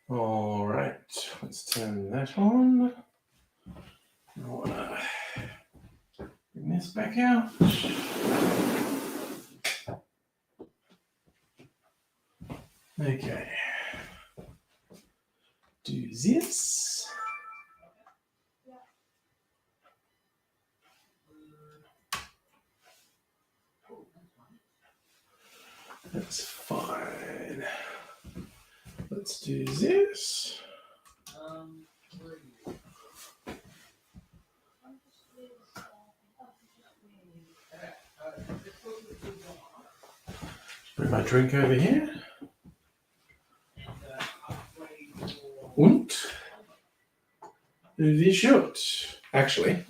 All right, let's turn that on. I want to bring this back out. Okay. Do this. That's fine. Let's do this. Bring my drink over here. Und wie should. Actually,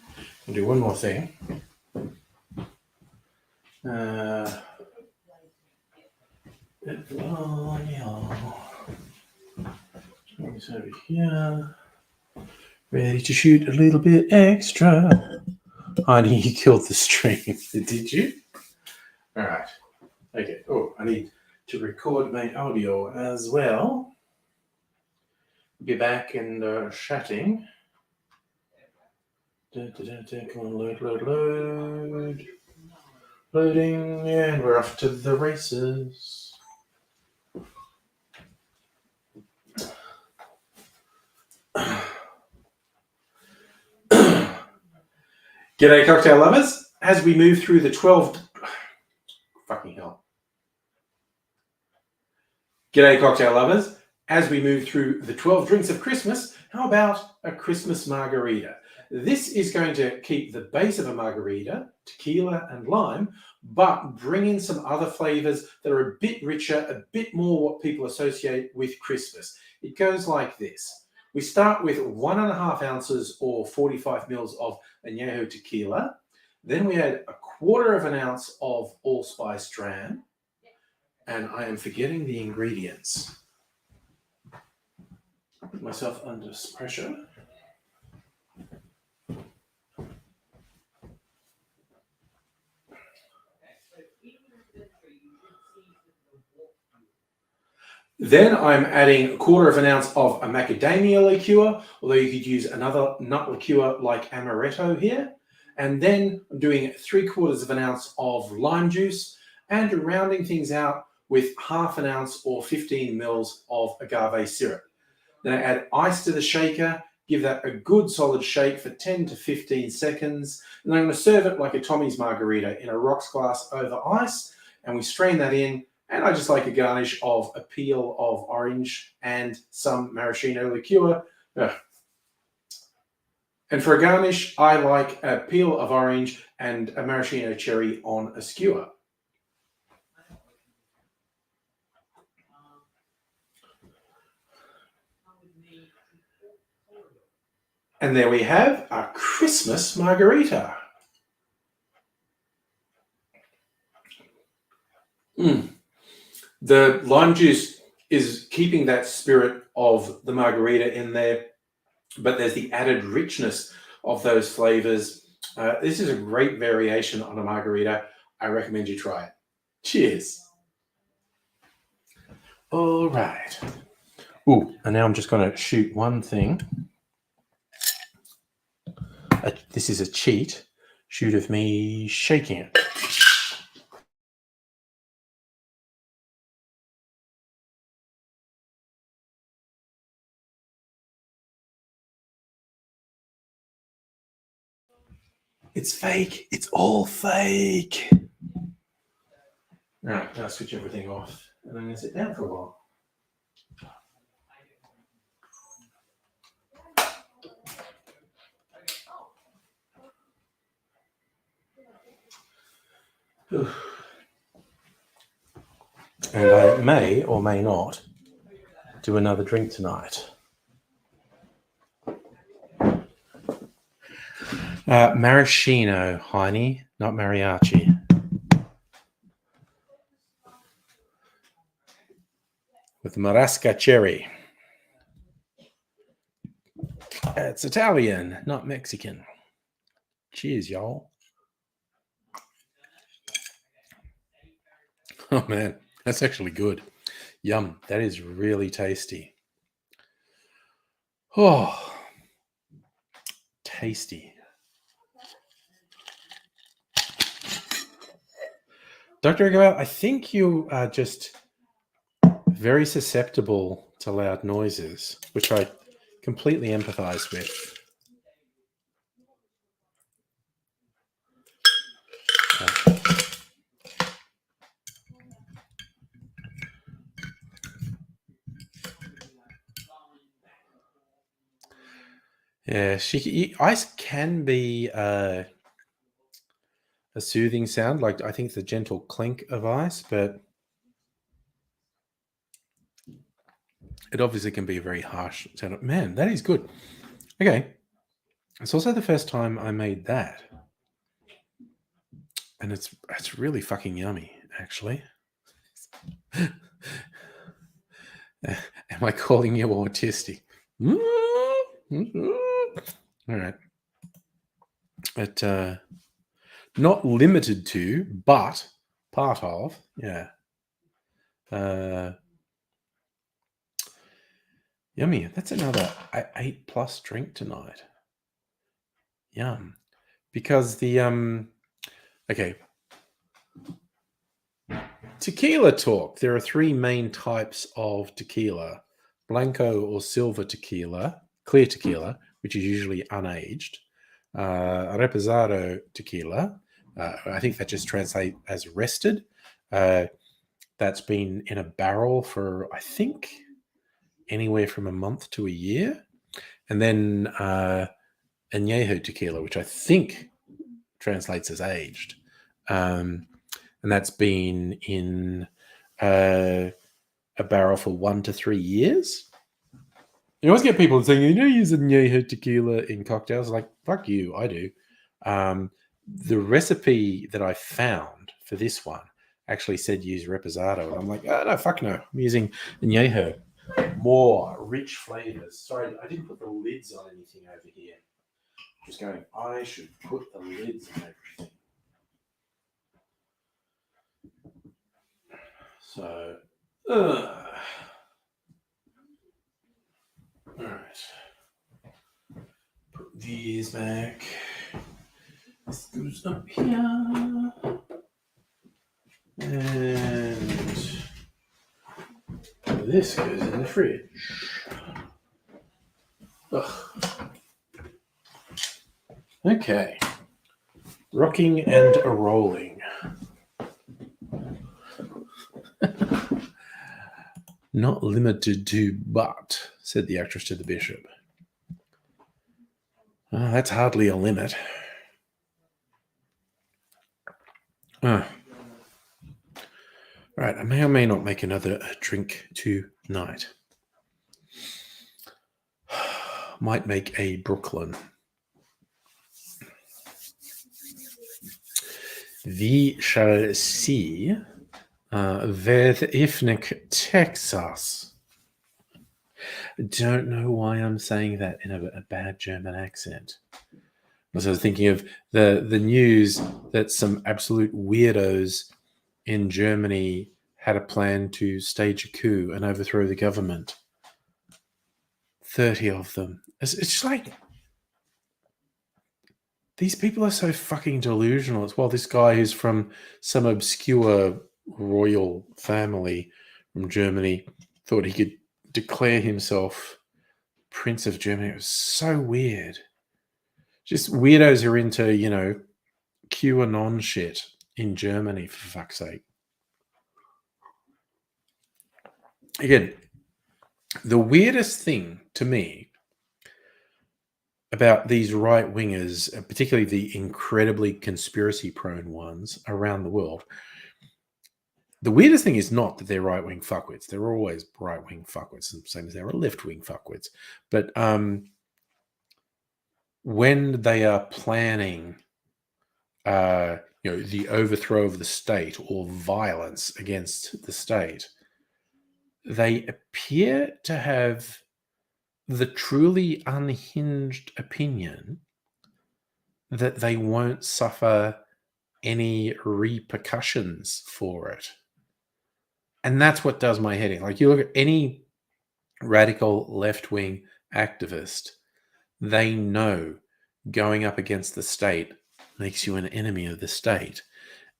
I'll do one more thing. It's over here. Ready to shoot a little bit extra. Honey, you killed the stream. Did you? All right. Okay. Oh, I need to record my audio as well. Be back in the chatting. Come on, load. Loading, and we're off to the races. G'day, cocktail lovers. As we move through the 12... Fucking hell. G'day, cocktail lovers. As we move through the 12 drinks of Christmas, how about a Christmas margarita? This is going to keep the base of a margarita, tequila and lime, but bring in some other flavors that are a bit richer, a bit more what people associate with Christmas. It goes like this. We start with 1.5 ounces or 45 mils of añejo tequila. Then we add 1/4 ounce of allspice dram. And I am forgetting the ingredients. Put myself under pressure. Then I'm adding 1/4 ounce of a macadamia liqueur, although you could use another nut liqueur like amaretto here. And then I'm doing 3/4 ounce of lime juice and rounding things out with 1/2 ounce or 15 mils of agave syrup. Then I add ice to the shaker, give that a good solid shake for 10 to 15 seconds. And I'm going to serve it like a Tommy's margarita in a rocks glass over ice. And we strain that in. And I just like a garnish of a peel of orange and some maraschino liqueur. And for a garnish, I like a peel of orange and a maraschino cherry on a skewer. And there we have a Christmas margarita. The lime juice is keeping that spirit of the margarita in there, but there's the added richness of those flavors. This is a great variation on a margarita. I recommend you try it. Cheers. All right. Ooh, and now I'm just going to shoot one thing. This is a cheat. Shoot of me shaking it. It's fake. It's all fake. All right, now switch everything off and I'm going to sit down for a while. And I may or may not do another drink tonight. Maraschino, Heine, not mariachi. With Marasca cherry. It's Italian, not Mexican. Cheers, y'all. Oh man, that's actually good. Yum, that is really tasty. Oh, tasty. Dr. Agawal, I think you are just very susceptible to loud noises, which I completely empathize with. Yeah, ice can be a soothing sound. Like I think the gentle clink of ice, but it obviously can be a very harsh sound. Man, that is good. Okay, it's also the first time I made that, and it's really fucking yummy, actually. Am I calling you autistic? All right. But not limited to, but part of, yeah. Yummy. That's another 8+ drink tonight. Yum. Because the okay. Tequila talk. There are 3 main types of tequila: blanco or silver tequila, clear tequila, which is usually unaged, reposado tequila. I think that just translates as rested. That's been in a barrel for, I think, anywhere from a month to a year. And then añejo tequila, which I think translates as aged. And that's been in a barrel for 1 to 3 years. You always get people saying, use añejo tequila in cocktails. Like, fuck you, I do. The recipe that I found for this one actually said use reposado. And I'm like, oh, no, fuck no. I'm using añejo. More rich flavors. Sorry, I didn't put the lids on anything over here. Just going, I should put the lids on everything. So, all right. Put these back. This goes up here. And this goes in the fridge. Ugh. Okay. Rocking and a rolling. Not limited to, but, said the actress to the bishop. Oh, that's hardly a limit. Right, I may or may not make another drink tonight. Might make a Brooklyn. We shall see. With Ifnik, Texas. Don't know why I'm saying that in a bad German accent. I was thinking of the news that some absolute weirdos in Germany had a plan to stage a coup and overthrow the government. 30 of them. It's just like, these people are so fucking delusional. It's, well, this guy who's from some obscure royal family from Germany thought he could declare himself Prince of Germany. It was so weird. Just weirdos who are into, QAnon shit in Germany, for fuck's sake. Again, the weirdest thing to me about these right-wingers, particularly the incredibly conspiracy-prone ones around the world, the weirdest thing is not that they're right-wing fuckwits. They're always right-wing fuckwits, the same as they are left-wing fuckwits. But when they are planning, the overthrow of the state or violence against the state, they appear to have the truly unhinged opinion that they won't suffer any repercussions for it. And that's what does my head in. Like, you look at any radical left-wing activist, they know going up against the state makes you an enemy of the state,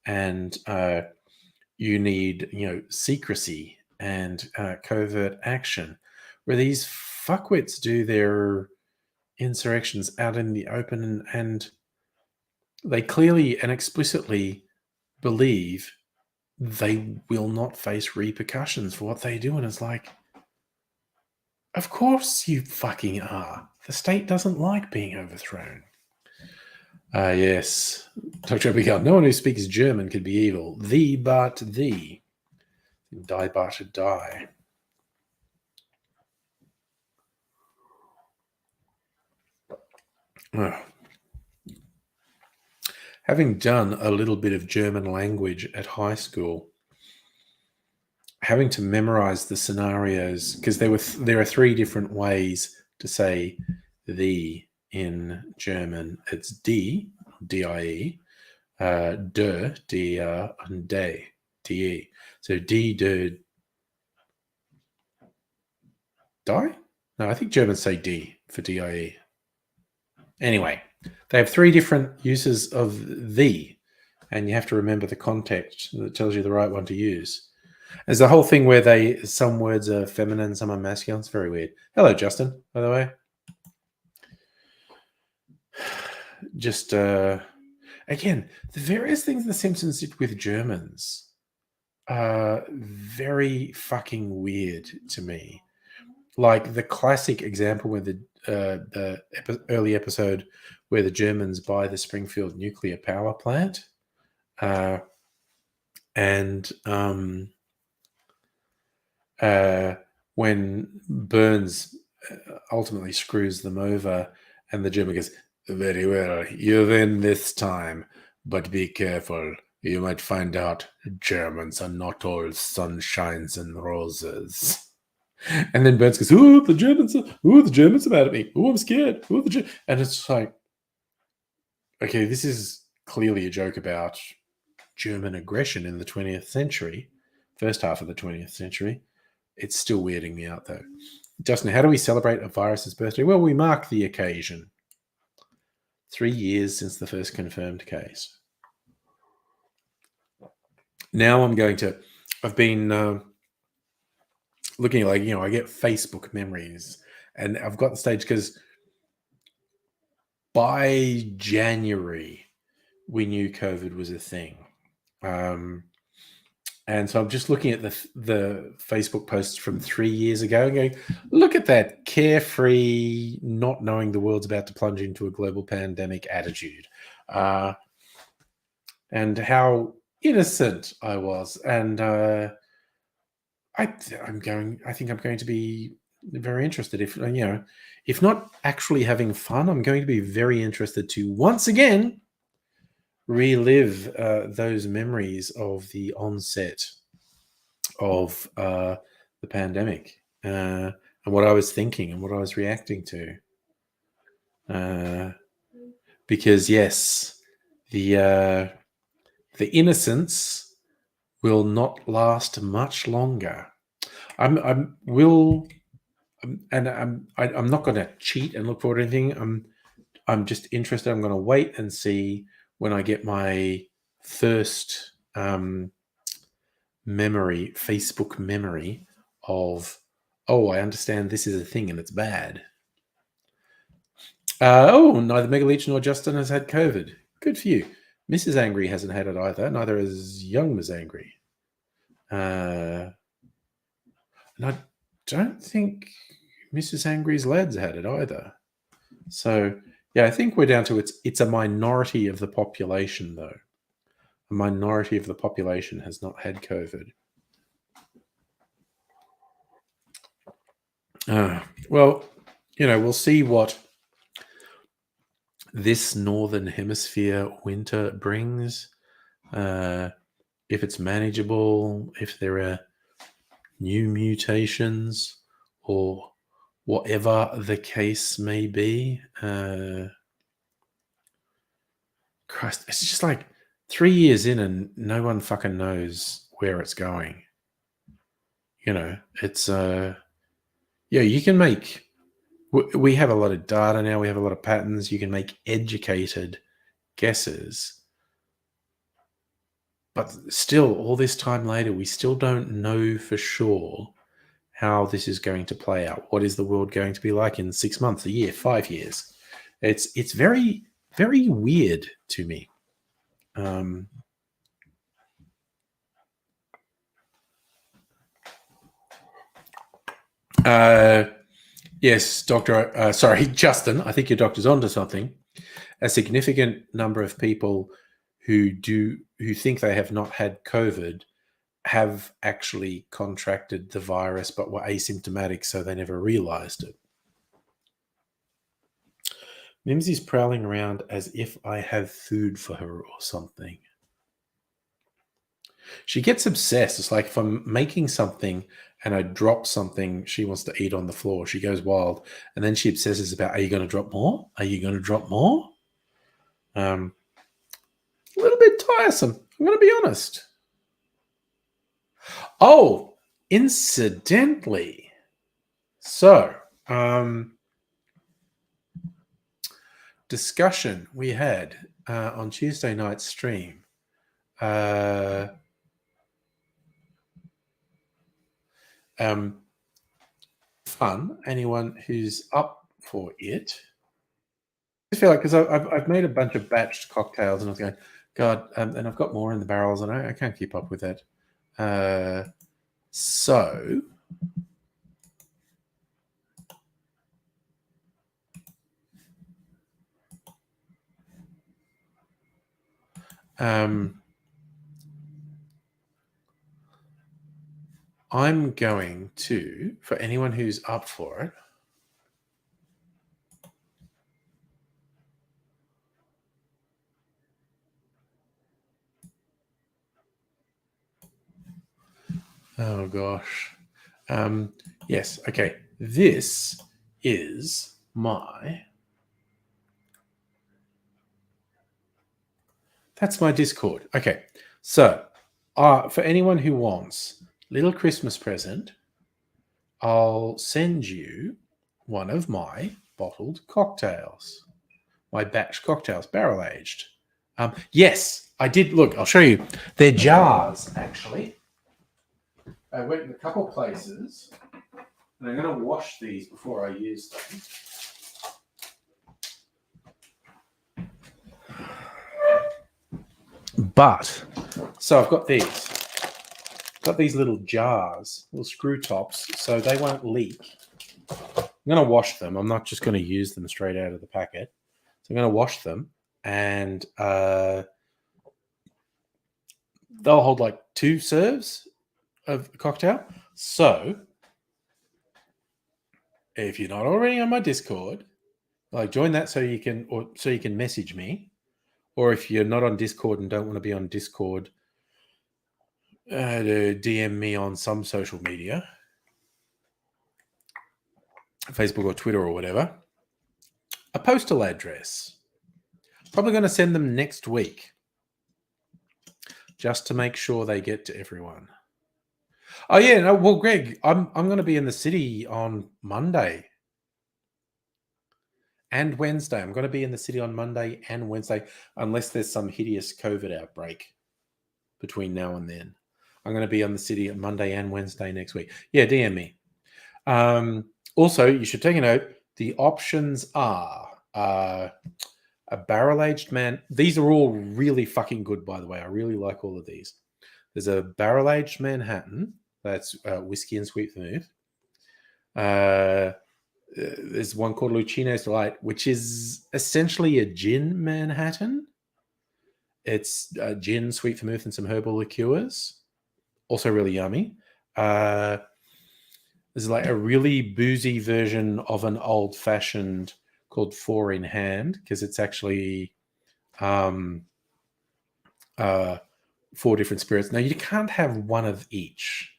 and you need, secrecy and covert action. Where these fuckwits do their insurrections out in the open, and they clearly and explicitly believe they will not face repercussions for what they do. And it's like, of course you fucking are. The state doesn't like being overthrown. Yes. Dr. Abigail, no one who speaks German could be evil. Thee but thee. Die but die. Oh. Having done a little bit of German language at high school, having to memorize the scenarios, because there are three different ways to say "the" in German. It's die, D-I-E, der, D-E-R, and de, D-E. So die, der, die? No, I think Germans say die for D-I-E. Anyway, they have three different uses of "the", and you have to remember the context that tells you the right one to use. There's the whole thing where some words are feminine, some are masculine. It's very weird. Hello, Justin, by the way. Just, again, the various things The Simpsons did with Germans are very fucking weird to me. Like the classic example with the early episode where the Germans buy the Springfield nuclear power plant. And when Burns ultimately screws them over, and the German goes, "Very well, you win this time, but be careful. You might find out Germans are not all sunshines and roses." And then Burns goes, "Ooh, the Germans are mad at me. Ooh, I'm scared. Ooh, and it's like, okay, this is clearly a joke about German aggression in the 20th century, first half of the 20th century. It's still weirding me out, though. Justin, how do we celebrate a virus's birthday? Well, we mark the occasion. 3 years since the first confirmed case. Now I've been looking like, I get Facebook memories, and I've got the stage because by January, we knew COVID was a thing. And so I'm just looking at the Facebook posts from 3 years ago and going, look at that carefree, not knowing the world's about to plunge into a global pandemic attitude. And how innocent I was. And I think I'm going to be very interested. If not actually having fun, I'm going to be very interested to once again relive those memories of the onset of the pandemic and what I was thinking and what I was reacting to. Because yes, the innocence will not last much longer. I'm not going to cheat and look forward to anything. I'm just interested. I'm going to wait and see when I get my first Facebook memory of, I understand this is a thing and it's bad. Neither Megaleech nor Justin has had COVID. Good for you. Mrs. Angry hasn't had it either. Neither has young Ms. Angry. And I don't think Mrs. Angry's lad's had it either. So, yeah, I think we're down to it's a minority of the population, though. A minority of the population has not had COVID. Well, we'll see what this Northern Hemisphere winter brings. If it's manageable, if there are new mutations or whatever the case may be. Christ, it's just like 3 years in and no one fucking knows where it's going. It's you can make We have a lot of data now. We have a lot of patterns. You can make educated guesses. But still, all this time later, we still don't know for sure how this is going to play out. What is the world going to be like in 6 months, a year, 5 years? It's very, very weird to me. Yes, Doctor. Sorry, Justin. I think your doctor's onto something. A significant number of people who think they have not had COVID have actually contracted the virus but were asymptomatic, so they never realized it. Mimsy's prowling around as if I have food for her or something. She gets obsessed. It's like if I'm making something and I drop something she wants to eat on the floor, she goes wild. And then she obsesses about, are you going to drop more? Are you going to drop more? A little bit tiresome. I'm going to be honest. Oh, incidentally. So, discussion we had on Tuesday night's stream. Fun. Anyone who's up for it. I feel like because I've made a bunch of batched cocktails and I was going, God, and I've got more in the barrels and I can't keep up with that. So I'm going to, for anyone who's up for it, oh gosh. Yes, okay. This is my... That's my Discord. Okay, so for anyone who wants little Christmas present, I'll send you one of my bottled cocktails, my batch cocktails, barrel aged. Yes, I did. Look, I'll show you. They're jars, actually. I went in a couple places, and I'm going to wash these before I use them. But, so I've got these. Got these little jars, little screw tops, so they won't leak. I'm going to wash them. I'm not just going to use them straight out of the packet. So I'm going to wash them, and they'll hold like 2 serves of a cocktail. So if you're not already on my Discord, like join that so you can message me. Or if you're not on Discord and don't want to be on Discord, to DM me on some social media, Facebook or Twitter or whatever, a postal address. Probably going to send them next week just to make sure they get to everyone. Oh yeah, no, well, Greg, I'm going to be in the city on Monday and Wednesday. I'm going to be in the city on Monday and Wednesday, unless there's some hideous COVID outbreak between now and then. I'm going to be on the city on Monday and Wednesday next week. Yeah, DM me. Also, you should take a note. The options are a barrel-aged man. These are all really fucking good, by the way. I really like all of these. There's a barrel-aged Manhattan. That's whiskey and sweet vermouth. There's one called Lucino's Delight, which is essentially a gin Manhattan. It's gin, sweet vermouth, and some herbal liqueurs. Also really yummy. There's like a really boozy version of an old-fashioned called 4 in Hand, because it's actually 4 different spirits. Now, you can't have one of each.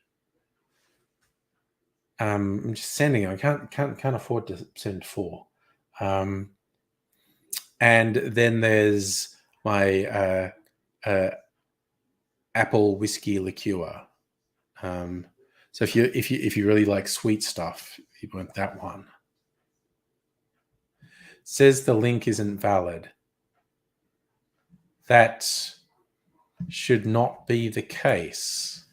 I'm just sending. I can't afford to send 4. And then there's my apple whiskey liqueur. So if you really like sweet stuff, you want that one. says the link isn't valid. That should not be the case.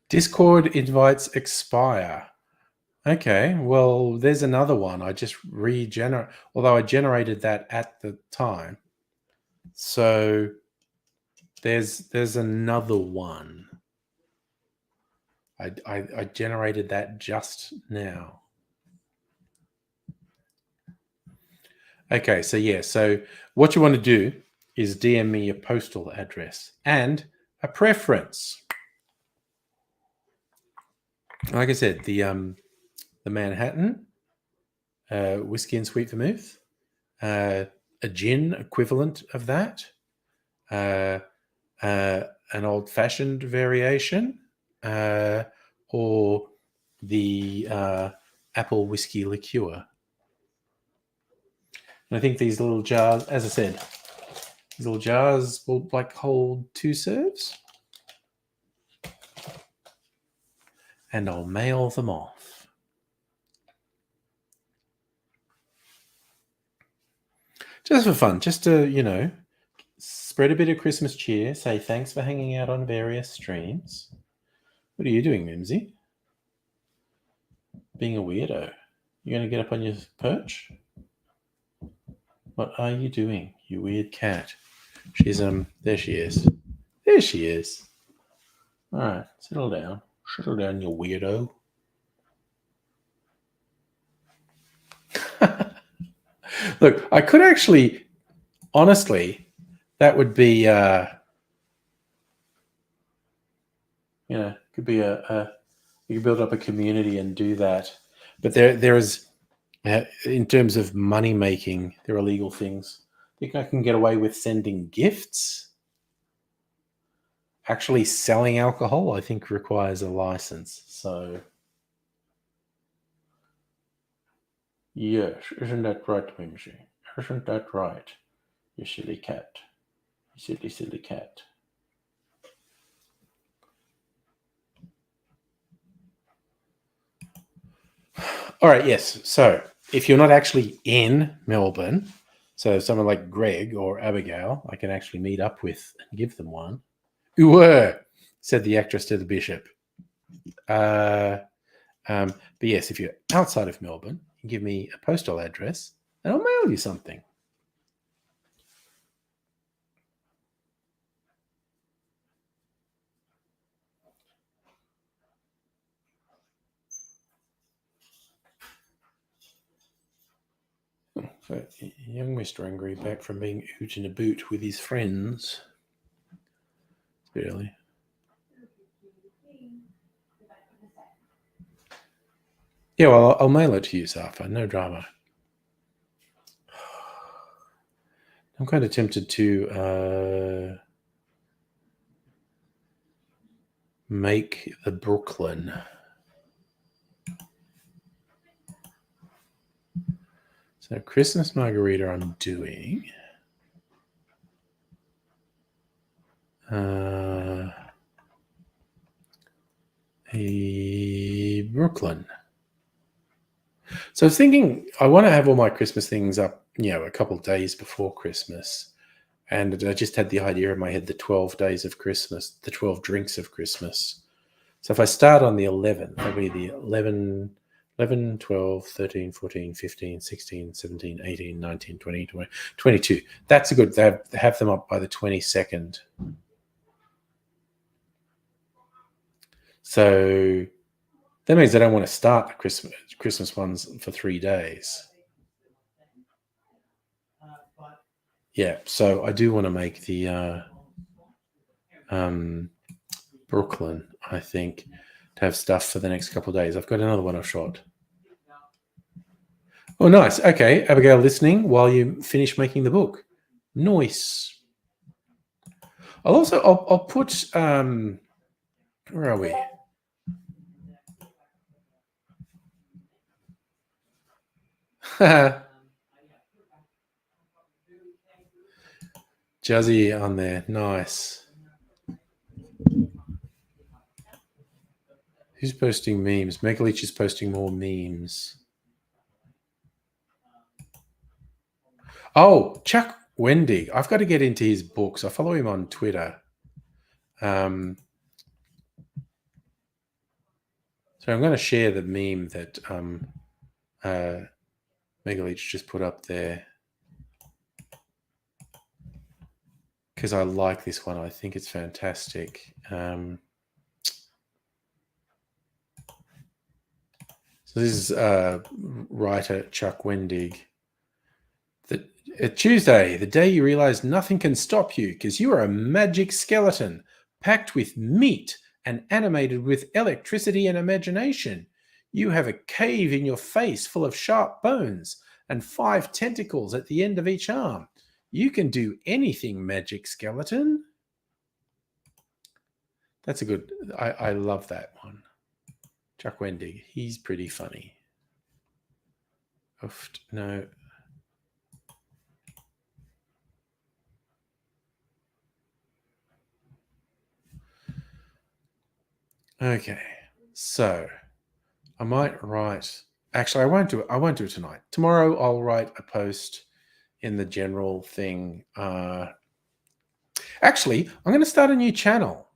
Discord invites expire. Okay, well, there's another one. I just although I generated that at the time. So there's another one. I generated that just now. Okay, so yeah, so what you want to do is DM me your postal address and a preference. Like I said, the Manhattan, whiskey and sweet vermouth, a gin equivalent of that, an old-fashioned variation, or the apple whiskey liqueur. And I think these little jars, as I said, these little jars will hold 2 serves. And I'll mail them off. Just for fun, just to, spread a bit of Christmas cheer, say thanks for hanging out on various streams. What are you doing, Mimsy? Being a weirdo. You going to get up on your perch? What are you doing, you weird cat? She's, there she is. There she is. All right, settle down. Settle down, you weirdo. Look, I could actually, honestly, that would be, could be you could build up a community and do that. But there is, in terms of money making, there are legal things. I think I can get away with sending gifts. Actually selling alcohol, I think, requires a license. So, yes, isn't that right, Mimsy? Isn't that right? You silly cat. You silly, silly cat. All right, yes. So if you're not actually in Melbourne, so someone like Greg or Abigail, I can actually meet up with and give them one. Ooh, said the actress to the bishop. But yes, if you're outside of Melbourne, you can give me a postal address and I'll mail you something. So, young Mr. Angry back from being oot in a boot with his friends. Really? Yeah, well, I'll mail it to you, Safa. No drama. I'm kind of tempted to make the Brooklyn. So Christmas margarita I'm doing. A Brooklyn. So I was thinking I want to have all my Christmas things up, a couple of days before Christmas. And I just had the idea in my head, the 12 days of Christmas, the 12 drinks of Christmas. So if I start on the 11th, that'll be the 11, 12, 13, 14, 15, 16, 17, 18, 19, 20, 22. That's a good, have them up by the 22nd. So that means I don't want to start the Christmas ones for 3 days. Yeah, so I do want to make the Brooklyn, I think. to have stuff for the next couple of days. I've got another one I've shot. Oh, nice. Okay, Abigail, listening while you finish making the book. Nice. I'll put where are we? Jazzy on there. Nice. Who's posting memes? Megalich is posting more memes. Oh, Chuck Wendig. I've got to get into his books. I follow him on Twitter. So I'm going to share the meme that Megalich just put up there because I like this one. I think it's fantastic. So this is writer Chuck Wendig. Tuesday, the day you realize nothing can stop you because you are a magic skeleton packed with meat and animated with electricity and imagination. You have a cave in your face full of sharp bones and 5 tentacles at the end of each arm. You can do anything, magic skeleton. That's a good... I love that one. Chuck Wendig. He's pretty funny. Oof, no... Okay, so I might write. Actually, I won't do it. I won't do it tonight. Tomorrow, I'll write a post in the general thing. Actually, I'm going to start a new channel.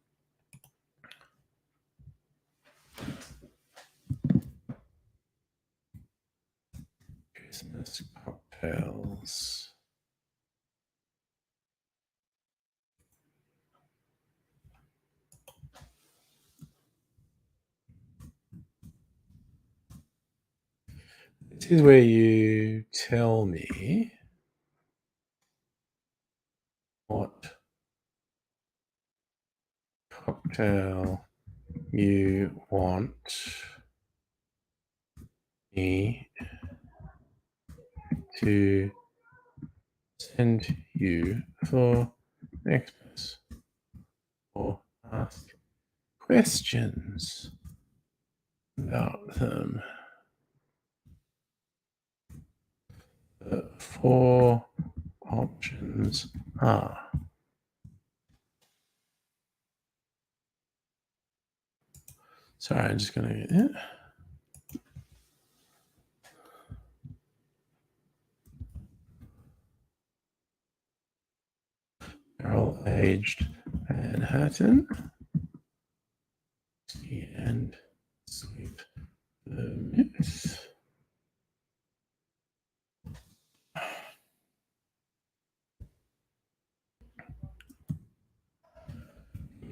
Christmas cocktails. This is where you tell me what cocktail you want me to send you for Xmas or ask questions about them. The 4 options are sorry, I'm just going to get it. Barrel-aged Manhattan and sweet vermouth.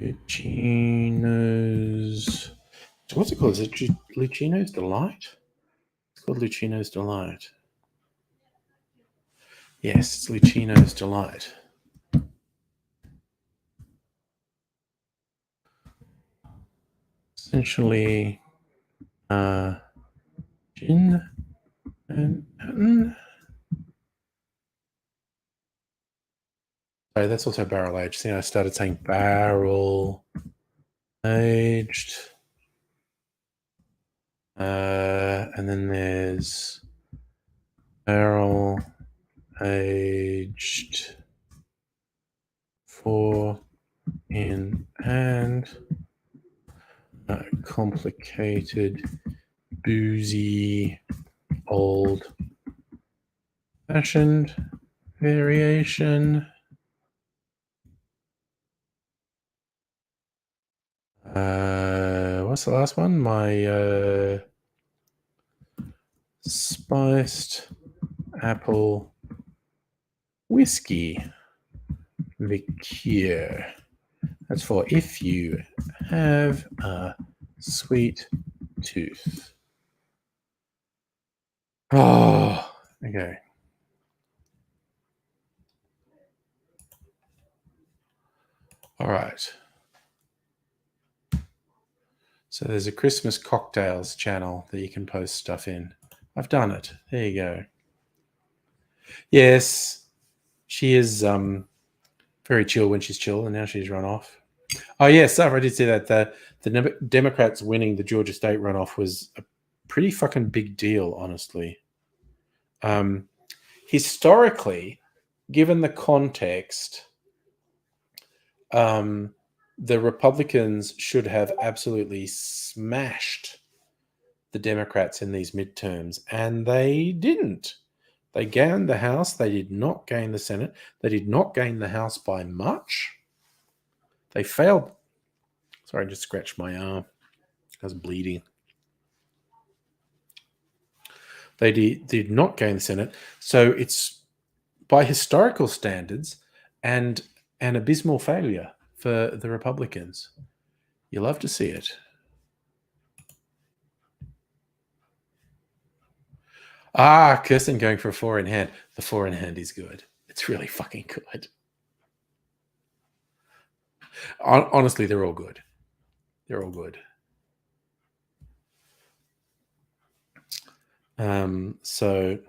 Lucino's. So what's it called? Is it Lucino's Delight? It's called Lucino's Delight. Yes, it's Lucino's Delight. Essentially, gin and Manhattan. Sorry, that's also barrel aged. See, I started saying barrel aged. And then there's barrel aged 4 in and complicated, boozy, old fashioned variation. What's the last one? My spiced apple whiskey liqueur. That's for if you have a sweet tooth. Oh, okay. All right. So there's a Christmas cocktails channel that you can post stuff in. I've done it. There you go. Yes, she is very chill when she's chill, and now she's run off. Oh, yes, I did see that. The Democrats winning the Georgia state runoff was a pretty fucking big deal, honestly. Historically, given the context, the Republicans should have absolutely smashed the Democrats in these midterms, and they didn't. They gained the House. They did not gain the Senate. They did not gain the House by much. They failed. Sorry, I just scratched my arm. I was bleeding. They did not gain the Senate. So it's, by historical standards, and an abysmal failure for the Republicans. You love to see it. Kirsten going for a 4 in hand. The 4 in hand is good. It's really fucking good. Honestly, they're all good. They're all good. So,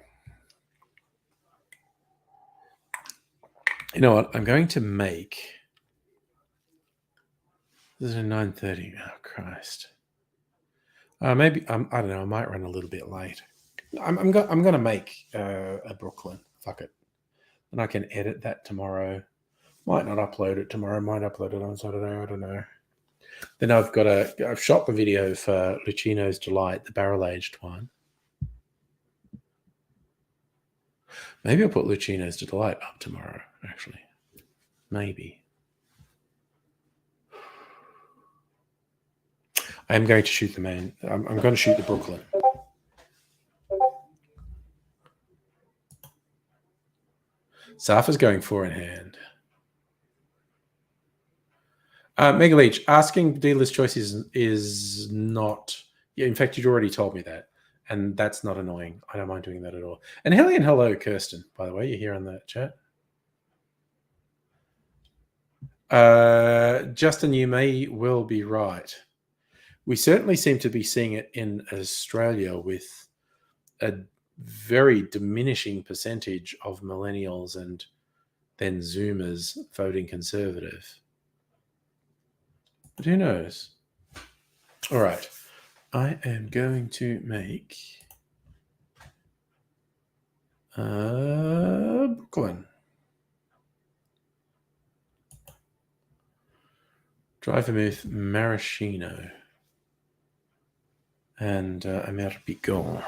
you know what? I'm going to make... This is a 9:30. Oh, Christ. Maybe, I don't know. I might run a little bit late. I'm going to make a Brooklyn. Fuck it. And I can edit that tomorrow. Might not upload it tomorrow. Might upload it on Saturday. I don't know. Then I've shot the video for Lucino's Delight, the barrel-aged one. Maybe I'll put Lucino's Delight up tomorrow, actually. Maybe. I am going to shoot the main. I'm going to shoot the Brooklyn. Safa's going 4 in hand. Mega Leech, asking dealer's choice is not... Yeah, in fact, you'd already told me that. And that's not annoying. I don't mind doing that at all. And hello, Kirsten, by the way. You're here on the chat. Justin, you may well be right. We certainly seem to be seeing it in Australia with a very diminishing percentage of millennials and then Zoomers voting Conservative. But who knows? All right. I am going to make Brooklyn. Driver Vermouth Maraschino. And I'm out of Bigol.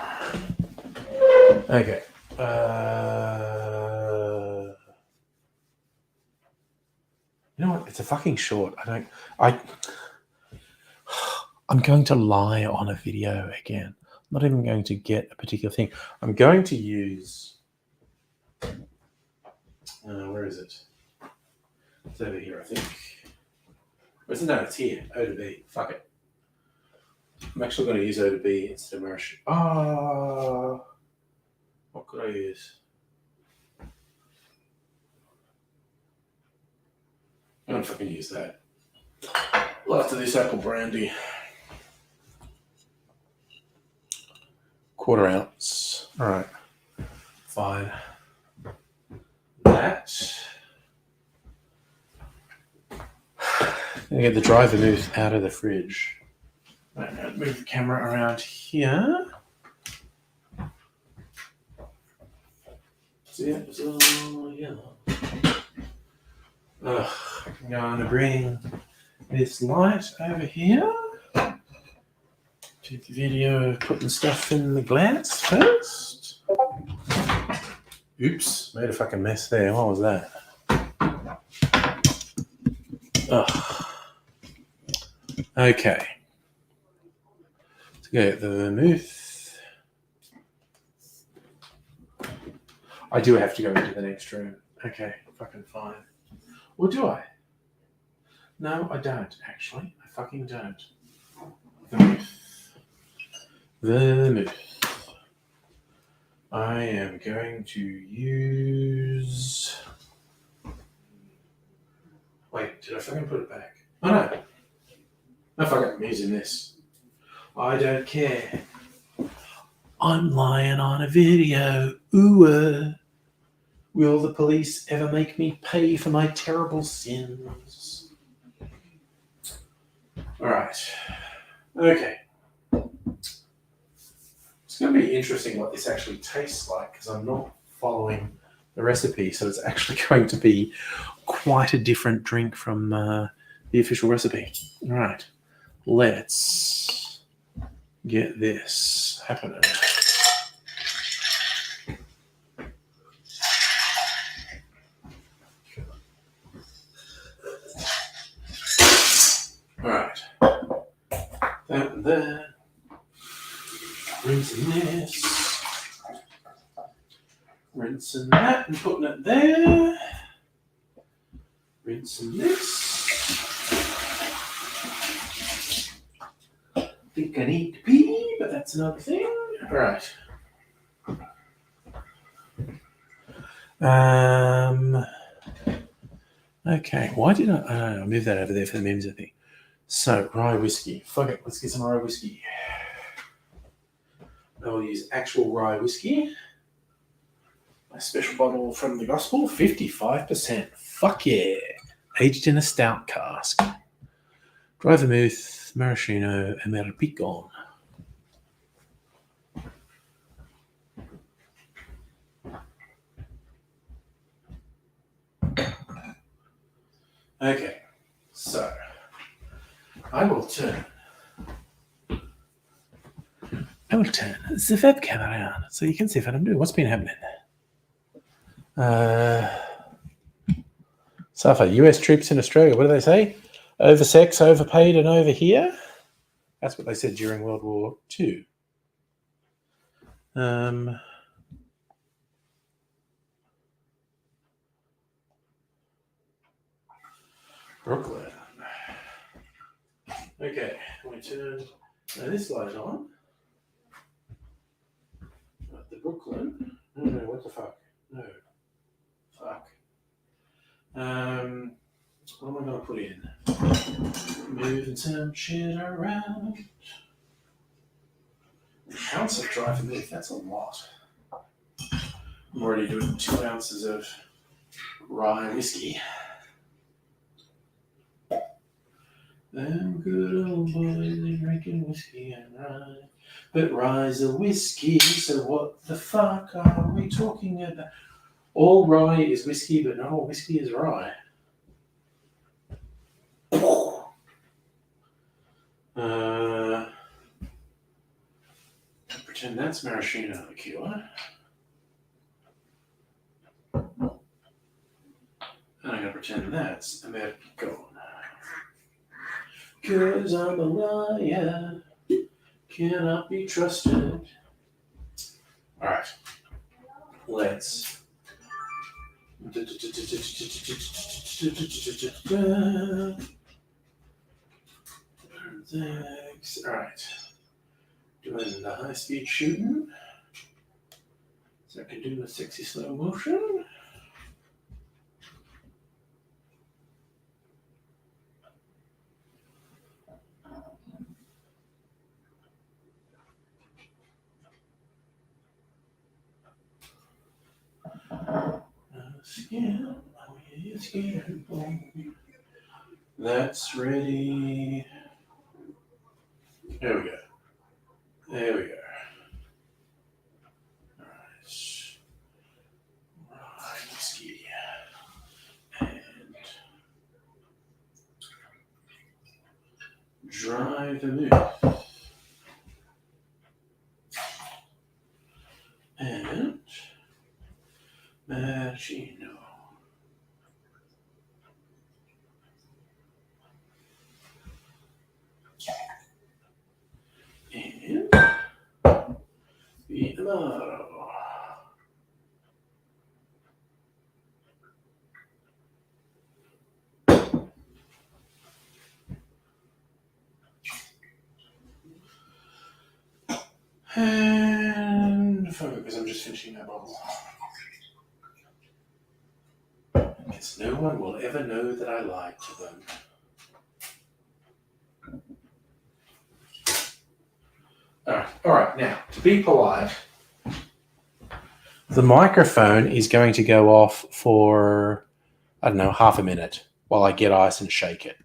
Okay. You know what? It's a fucking short. I'm going to lie on a video again. I'm not even going to get a particular thing. I'm going to use... where is it? It's over here, I think. Where's it? No, it's here. O to B. Fuck it. I'm actually going to use O to B instead of Marish. What could I use? I don't fucking use that. Well, after this apple brandy. 1/4 ounce. All right. Fine. That. Gonna get the dry vermouth out of the fridge. Right, now move the camera around here. Yeah. I'm going to bring this light over here. Do the video of putting stuff in the glass first. Oops, made a fucking mess there. What was that? Okay. Let's get the vermouth. I do have to go into the next room. Okay, fucking fine. Or do I? No, I don't, actually. I fucking don't. Vermouth. I am going to use... Wait, did I fucking put it back? Oh, no. No, fuck it. I'm using this. I don't care. I'm lying on a video. Ooh. Will the police ever make me pay for my terrible sins? All right. Okay. It's going to be interesting what this actually tastes like because I'm not following the recipe, so it's actually going to be quite a different drink from the official recipe. All right. Let's get this happening. All right. That and that. Rinsing this. Rinsing that and putting it there. Rinsing this. Think I need to pee, but that's another thing. All right. Okay. Why did I move that over there for the memes, I think. So, rye whiskey. Fuck it. Let's get some rye whiskey. I'll use actual rye whiskey. My special bottle from the gospel, 55%. Fuck yeah. Aged in a stout cask. Dry vermouth, maraschino, and merpicon. Okay, so I will turn the webcam around so you can see what I'm doing. What's been happening? Safa, US troops in Australia. What do they say? Oversex, overpaid, and over here. That's what they said during World War II. Brooklyn. Okay, we turn this light on. The Brooklyn. No, what the fuck? No. Fuck. What am I going to put in? Moving some shit around. An ounce of dry vermouth, that's a lot. I'm already doing 2 ounces of rye whiskey. Them good old boys, they drinking whiskey and rye. But rye's a whiskey, so what the fuck are we talking about? All rye is whiskey, but not all whiskey is rye. Pretend that's maraschino liqueur. And I'm going to pretend that's Americano. Cause I'm a liar, cannot be trusted. Alright, let's. Alright, doing the high speed shooting. So I can do the sexy slow motion. That's ready. There we go. There we go. Alright. Rye whiskey. And dry vermouth. And maraschino. And the Amaro. And focus, I'm just finishing that bottle. Because no one will ever know that I lied to them. All right. Now, to be polite, The microphone is going to go off for, I don't know, half a minute while I get ice and shake it.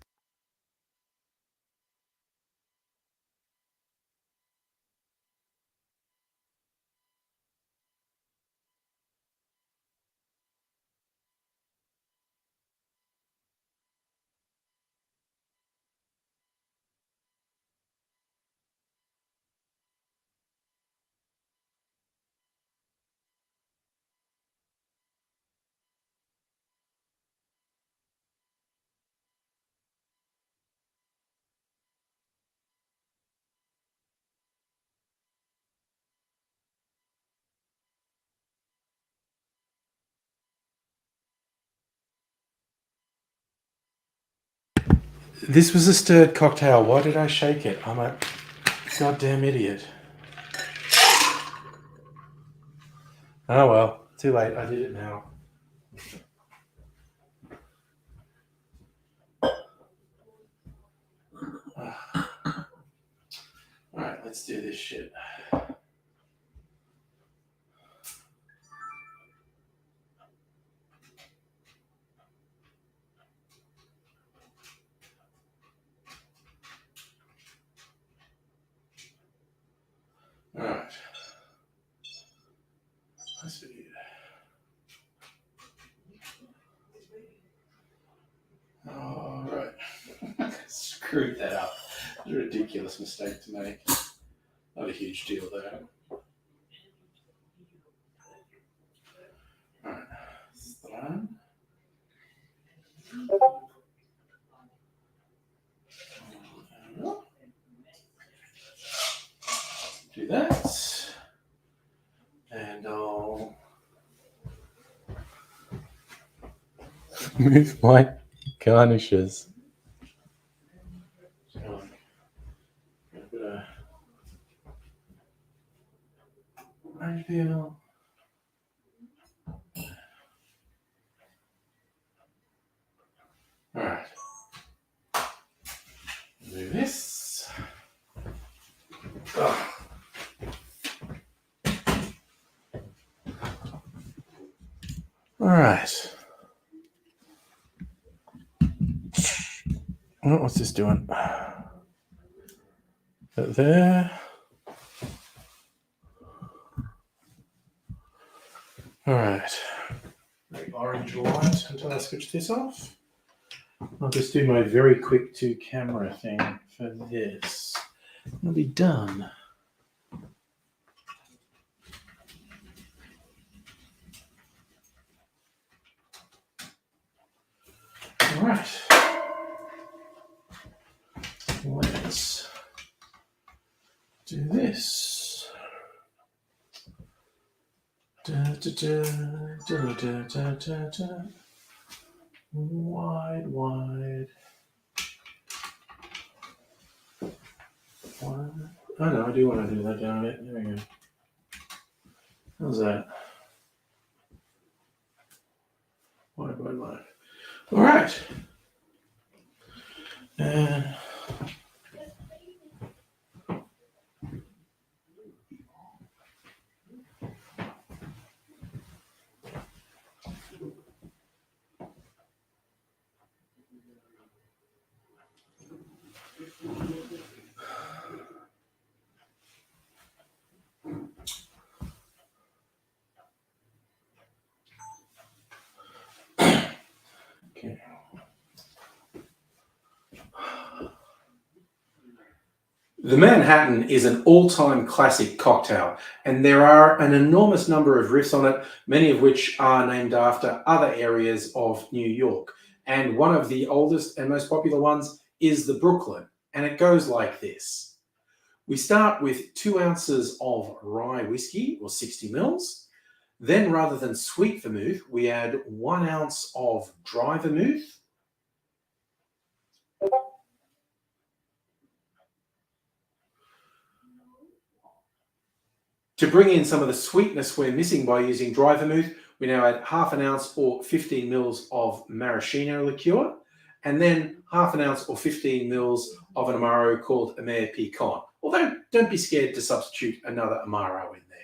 This was a stirred cocktail. Why did I shake it? I'm a goddamn idiot. Oh well, too late. I did it now. Alright, let's do this shit. Alright. Let's do it. Alright. Screwed that up. It was a ridiculous mistake to make. Not a huge deal though. Alright. Stran. Do that. And I'll move my garnishes. Orange peel. Alright. Do this. Oh. Alright. What's this doing? There. Alright. Orange light until I switch this off. I'll just do my very quick 2-camera thing for this. I'll be done. All right. Let's do this. Wide. Wide. Oh no, I do want to do that down a bit. There we go. How's that? Wide. All right. And okay. The Manhattan is an all-time classic cocktail, and there are an enormous number of riffs on it, many of which are named after other areas of New York. And one of the oldest and most popular ones is the Brooklyn, and it goes like this. We start with 2 ounces of rye whiskey, or 60 mils. Then, rather than sweet vermouth, we add 1 ounce of dry vermouth. To bring in some of the sweetness we're missing by using dry vermouth, we now add 1/2 ounce or 15 mils of maraschino liqueur, and then 1/2 ounce or 15 mils of an Amaro called Amer Picon. Although, don't be scared to substitute another Amaro in there.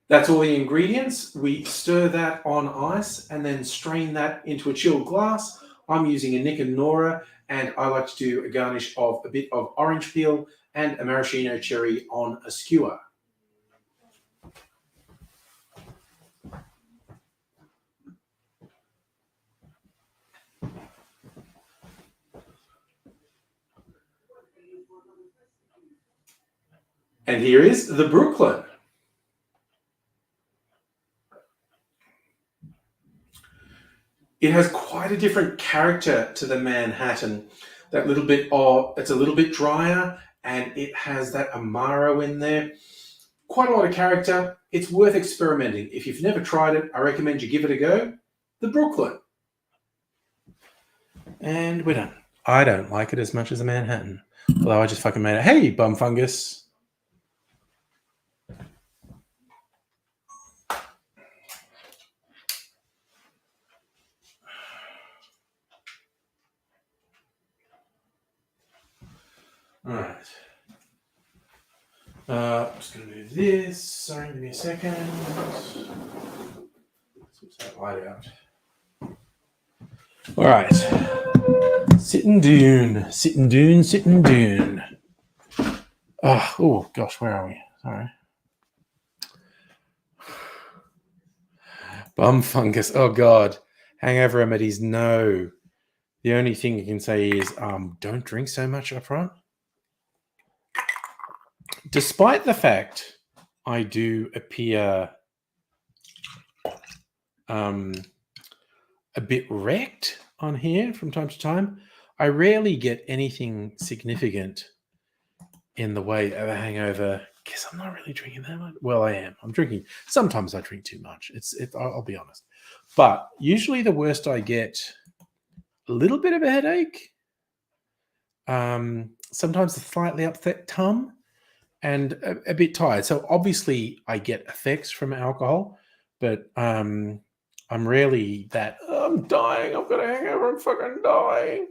That's all the ingredients. We stir that on ice and then strain that into a chilled glass. I'm using a Nick and Nora, and I like to do a garnish of a bit of orange peel and a maraschino cherry on a skewer. And here is the Brooklyn. It has quite a different character to the Manhattan. That little bit of, it's a little bit drier, and it has that Amaro in there. Quite a lot of character. It's worth experimenting. If you've never tried it, I recommend you give it a go. The Brooklyn. And we're done. I don't like it as much as a Manhattan. Although I just fucking made it. Hey, bum fungus. All right. I'm just going to do this. Sorry, give me a second. Switch that light out. All right. Sitting dune, sitting dune, sitting dune. Oh, gosh, where are we? Sorry. Bum fungus. Oh, God. Hangover remedies, no. The only thing you can say is don't drink so much up front. Despite the fact I do appear a bit wrecked on here from time to time, I rarely get anything significant in the way of a hangover. Guess I'm not really drinking that much. Well, I am. I'm drinking. Sometimes I drink too much. I'll be honest. But usually the worst I get, a little bit of a headache, sometimes a slightly upset tongue, and a bit tired. So obviously I get effects from alcohol, but I'm rarely that, I'm dying, I've got a hangover, I'm fucking dying.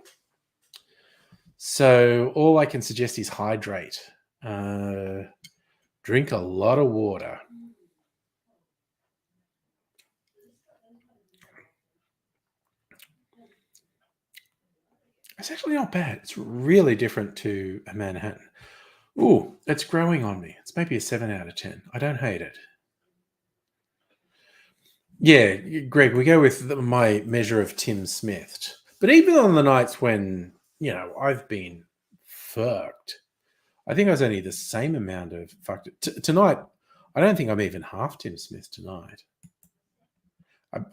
So all I can suggest is hydrate. Drink a lot of water. It's actually not bad. It's really different to a Manhattan. Ooh, it's growing on me. It's maybe a 7 out of 10. I don't hate it. Yeah, Greg, we go with my measure of Tim Smith. But even on the nights when, I've been fucked, I think I was only the same amount of fucked. Tonight, I don't think I'm even half Tim Smith tonight.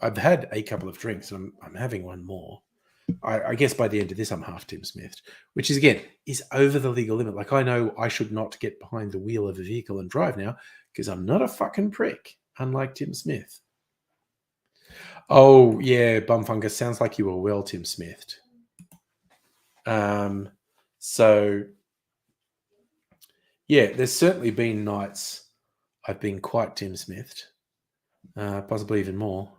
I've had a couple of drinks, and I'm having one more. I guess by the end of this, I'm half Tim Smith, which is, again, is over the legal limit. Like, I know I should not get behind the wheel of a vehicle and drive now because I'm not a fucking prick, unlike Tim Smith. Oh, yeah, Bumfungus, sounds like you were well Tim Smith. So, yeah, there's certainly been nights I've been quite Tim Smith, possibly even more.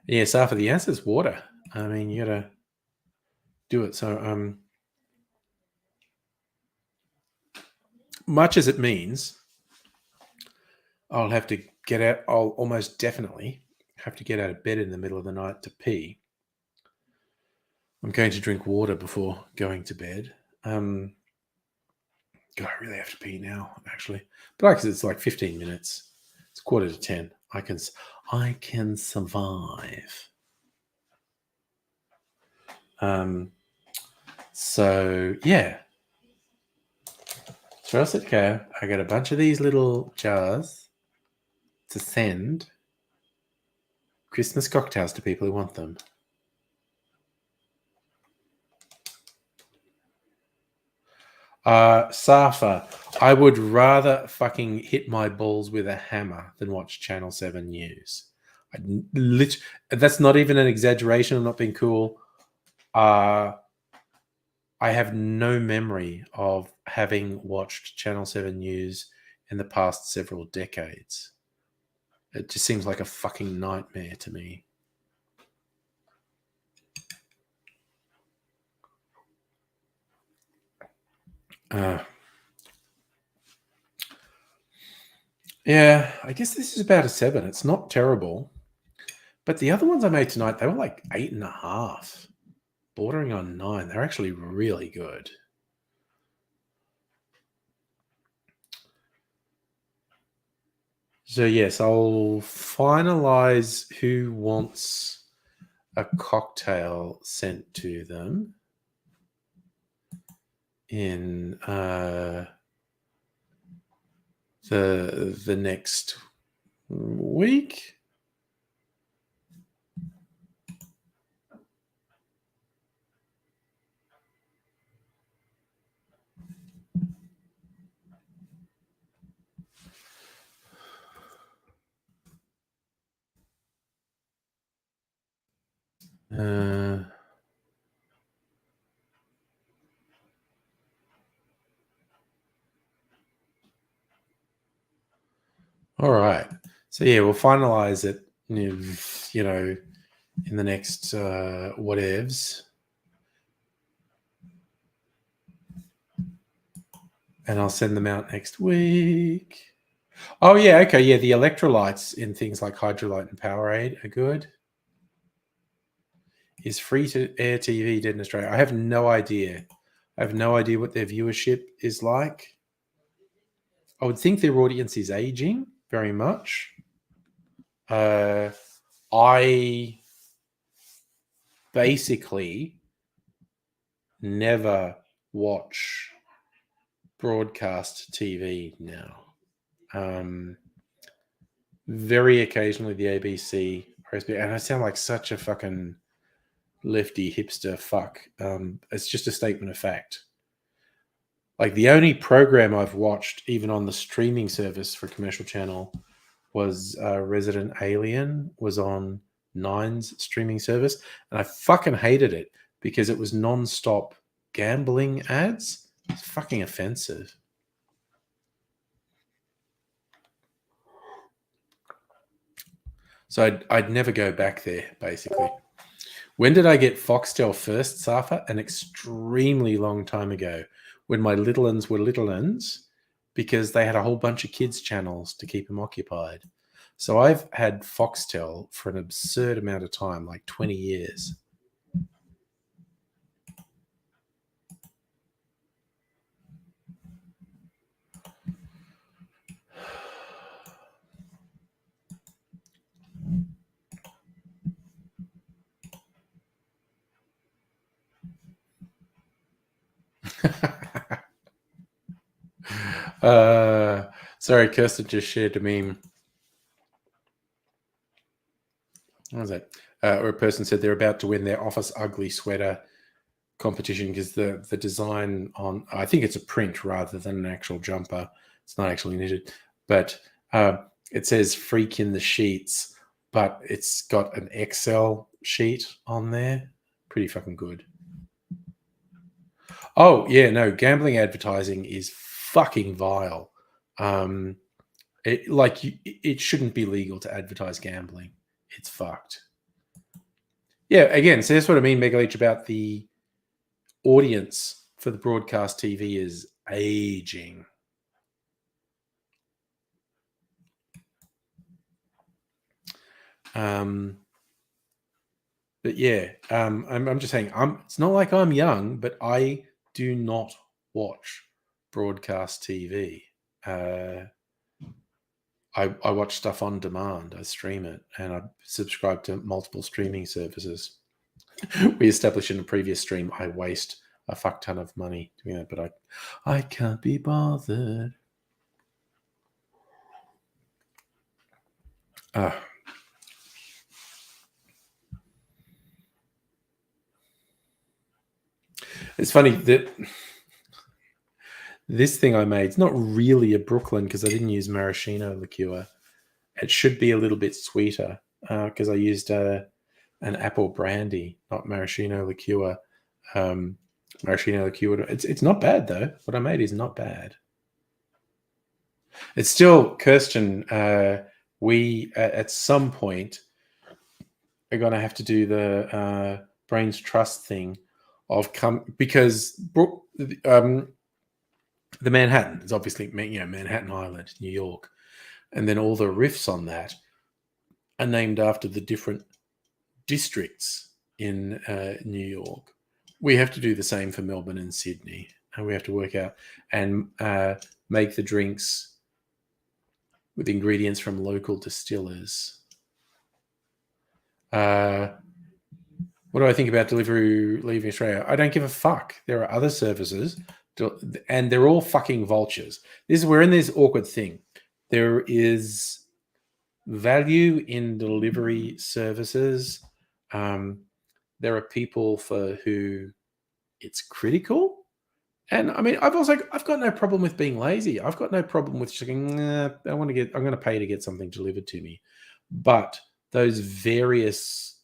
Yes, after the answer is water. I mean, you gotta do it. So, much as it means I'll have to get out, I'll almost definitely have to get out of bed in the middle of the night to pee. I'm going to drink water before going to bed. God, I really have to pee now, actually. But it's like 15 minutes. It's 9:45. I can survive. So yeah. So else it go. I got a bunch of these little jars to send Christmas cocktails to people who want them. Safa, I would rather fucking hit my balls with a hammer than watch Channel 7 News. That's not even an exaggeration. I'm not being cool. I have no memory of having watched Channel 7 News in the past several decades. It just seems like a fucking nightmare to me. Yeah, I guess this is about a 7. It's not terrible. But the other ones I made tonight, they were like 8.5, bordering on 9. They're actually really good. So yes, I'll finalize who wants a cocktail sent to them in the next week. All right. So yeah, we'll finalize it, you know, in the next whatevs. And I'll send them out next week. Oh yeah, okay, yeah. The electrolytes in things like Hydrolyte and Powerade are good. Is free to air TV dead in Australia? I have no idea. I have no idea what their viewership is like. I would think their audience is aging very much. I basically never watch broadcast TV now. Very occasionally the ABC or SBS, and I sound like such a fucking lefty hipster fuck. It's just a statement of fact. Like the only program I've watched, even on the streaming service for Commercial Channel, was Resident Alien. Was on Nine's streaming service, and I fucking hated it because it was non-stop gambling ads. It's fucking offensive. So I'd never go back there, basically. When did I get Foxtel first, Safa? An extremely long time ago, when my little uns were little uns, because they had a whole bunch of kids' channels to keep them occupied. So I've had Foxtel for an absurd amount of time, like 20 years. Sorry, Kirsten just shared a meme. What was that? Or a person said they're about to win their Office Ugly sweater competition because the design on, I think it's a print rather than an actual jumper. It's not actually knitted, but it says "freak in the sheets," but it's got an XL sheet on there. Pretty fucking good. Oh yeah, no, gambling advertising is fucking vile. It shouldn't be legal to advertise gambling. It's fucked. Yeah, again, so that's what I mean, Megaleech, about the audience for the broadcast TV is aging. But yeah, I'm just saying, it's not like I'm young, but I do not watch broadcast TV. I watch stuff on demand. I stream it, and I subscribe to multiple streaming services. We established in a previous stream I waste a fuck ton of money doing that, but I can't be bothered. It's funny that this thing I made is not really a Brooklyn because I didn't use maraschino liqueur. It should be a little bit sweeter because I used an apple brandy, not maraschino liqueur. Maraschino liqueur. It's not bad though. What I made is not bad. It's still, Kirsten. We at some point are going to have to do the Brains Trust thing of because the Manhattan is obviously, Manhattan Island, New York, and then all the riffs on that are named after the different districts in New York. We have to do the same for Melbourne and Sydney, and we have to work out and make the drinks with ingredients from local distillers. What do I think about Deliveroo leaving Australia? I don't give a fuck. There are other services, and they're all fucking vultures. We're in this awkward thing. There is value in delivery services. There are people for who it's critical. And I mean, I've got no problem with being lazy. I've got no problem with just going, I'm going to pay to get something delivered to me. But those various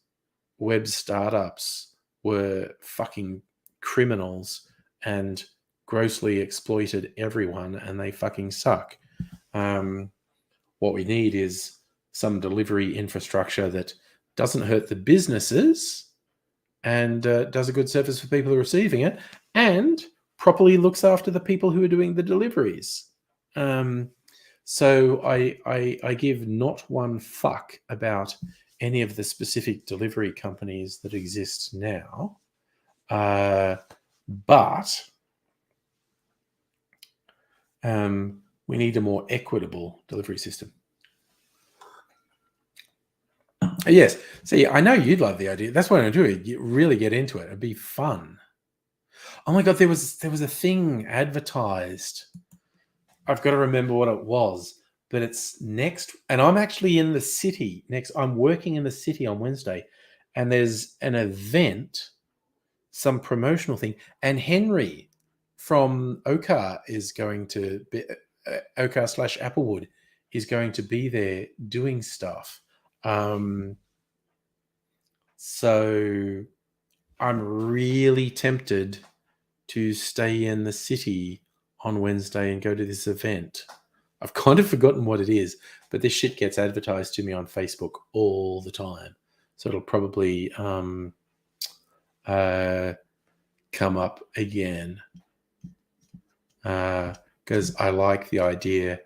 web startups were fucking criminals and grossly exploited everyone, and they fucking suck. What we need is some delivery infrastructure that doesn't hurt the businesses and does a good service for people who are receiving it, and properly looks after the people who are doing the deliveries. So I give not one fuck about any of the specific delivery companies that exist now, but we need a more equitable delivery system. Yes. See, I know you'd love the idea. That's what I'm doing. You really get into it. It'd be fun. Oh my God, there was a thing advertised. I've got to remember what it was, but it's next. And I'm actually in the city next. I'm working in the city on Wednesday, and there's an event, some promotional thing. And Henry from Okar is going to be, Okar/Applewood is going to be there doing stuff. So I'm really tempted to stay in the city on Wednesday and go to this event. I've kind of forgotten what it is, but this shit gets advertised to me on Facebook all the time. So it'll probably come up again because I like the idea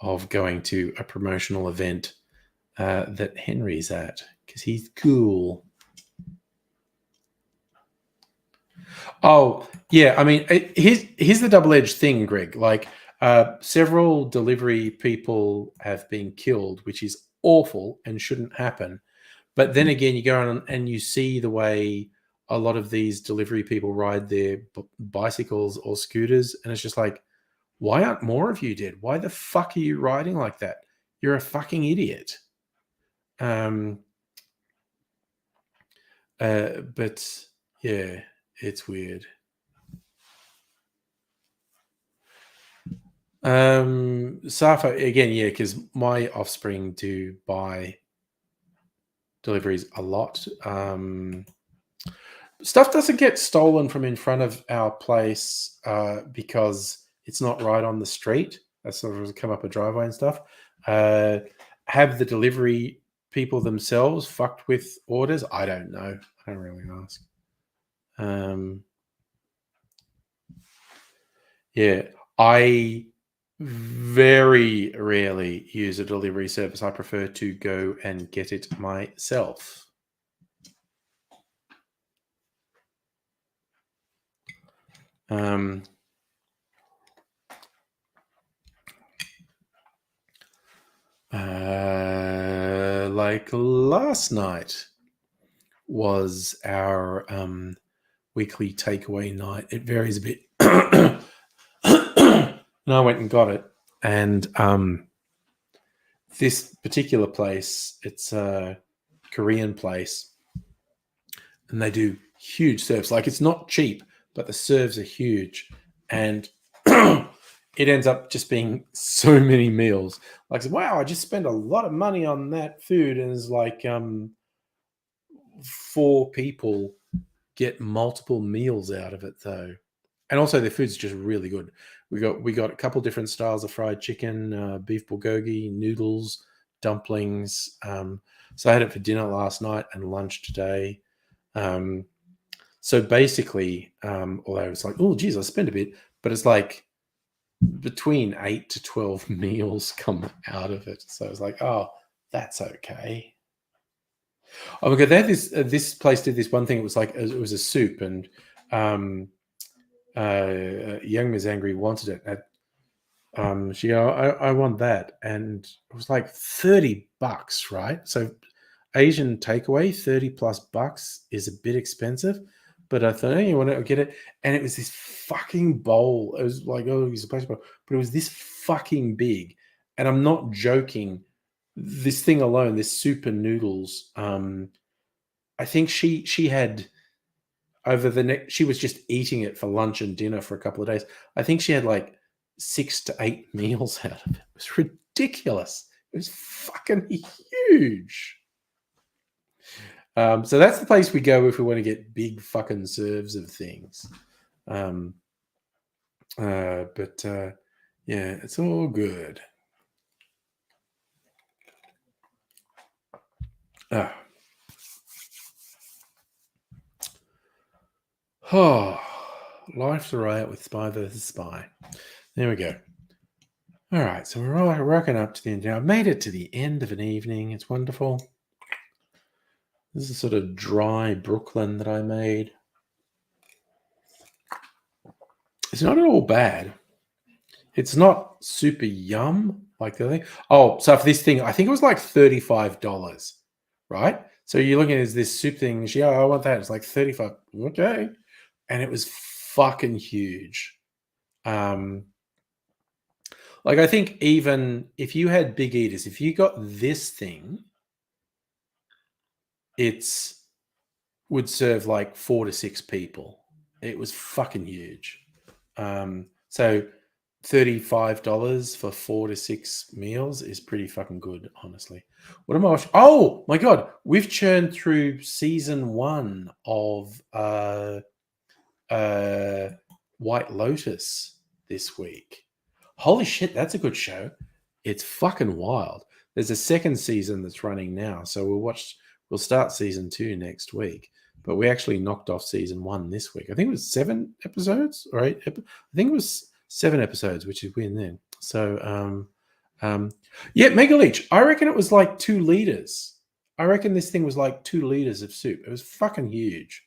of going to a promotional event that Henry's at because he's cool. Oh, yeah. I mean, here's the double-edged thing, Greg. Like, several delivery people have been killed, which is awful and shouldn't happen. But then again, you go on and you see the way a lot of these delivery people ride their bicycles or scooters, and it's just like, why aren't more of you dead? Why the fuck are you riding like that? You're a fucking idiot. But yeah, it's weird. Safa again, yeah, because my offspring do buy deliveries a lot. Stuff doesn't get stolen from in front of our place because it's not right on the street. That's sort of come up a driveway and stuff. Have the delivery people themselves fucked with orders? I don't know. I don't really ask. Yeah, I very rarely use a delivery service. I prefer to go and get it myself. Like last night was our weekly takeaway night. It varies a bit. And I went and got it. And this particular place, it's a Korean place. And they do huge serves. Like, it's not cheap, but the serves are huge. And it ends up just being so many meals. Like, wow, I just spent a lot of money on that food. And it's like 4 people get multiple meals out of it, though. And also their food's just really good. We got a couple different styles of fried chicken, beef bulgogi, noodles, dumplings. So I had it for dinner last night and lunch today. So basically, although it's like, oh, geez, I spent a bit, but it's like between 8 to 12 meals come out of it. So I was like, oh, that's okay. Oh my god, they had this place did this one thing. It was like it was a soup, and young Ms. Angry wanted it. She go, I want that, and it was like $30, right? So Asian takeaway, $30+ is a bit expensive, but I thought, hey, you want to get it? And it was this fucking bowl. It was like, oh, it's a place bowl, but it was this fucking big, and I'm not joking. This thing alone, this soup and noodles. I think she had over the next. She was just eating it for lunch and dinner for a couple of days. I think she had like 6 to 8 meals out of it. It was ridiculous. It was fucking huge. So that's the place we go if we want to get big fucking serves of things. But yeah, it's all good. Oh, Life's a Riot with Spy vs. Spy. There we go. All right, so we're all rocking up to the end. I've made it to the end of an evening. It's wonderful. This is sort of dry Brooklyn that I made. It's not at all bad. It's not super yum like the other thing. Oh, so for this thing, I think it was like $35, right? So you're looking at this soup thing. Yeah, I want that. It's like $35. Okay. And it was fucking huge. Like I think even if you had Big Eaters, if you got this thing, it's would serve like 4 to 6 people. It was fucking huge. So $35 for 4 to 6 meals is pretty fucking good, honestly. What am I watching? Oh my god, we've churned through season 1 of White Lotus this week. Holy shit, that's a good show. It's fucking wild. There's a second season that's running now, so we'll start season 2 next week. But we actually knocked off season 1 this week. I think it was 7 episodes, or 8. I think it was 7 episodes, which is weird then. So, yeah, Mega Leech. I reckon it was like 2 liters. I reckon this thing was like 2 liters of soup. It was fucking huge.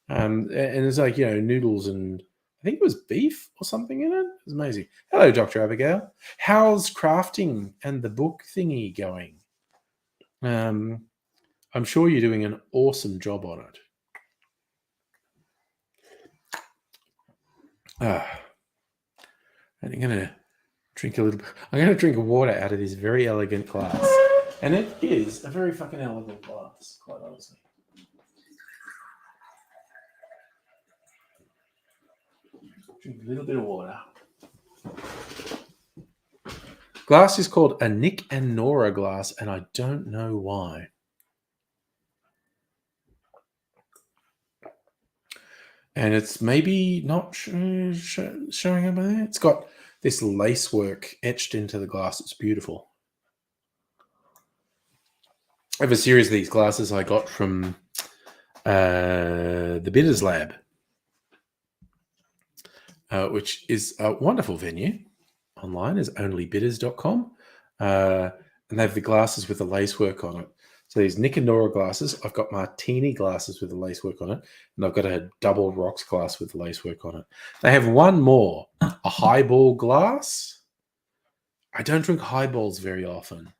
And it's like, noodles and I think it was beef or something in it. It was amazing. Hello, Dr. Abigail. How's crafting and the book thingy going? I'm sure you're doing an awesome job on it. And I'm going to drink a little bit. I'm going to drink water out of this very elegant glass. And it is a very fucking elegant glass, quite honestly. Drink a little bit of water. Glass is called a Nick and Nora glass, and I don't know why. And it's maybe not showing up there. It's got this lacework etched into the glass. It's beautiful. I have a series of these glasses I got from the Bitters Lab, which is a wonderful venue online, is onlybitters.com. And they have the glasses with the lacework on it. So these Nick and Nora glasses, I've got martini glasses with the lacework on it, and I've got a double rocks glass with the lacework on it. They have one more, a highball glass. I don't drink highballs very often,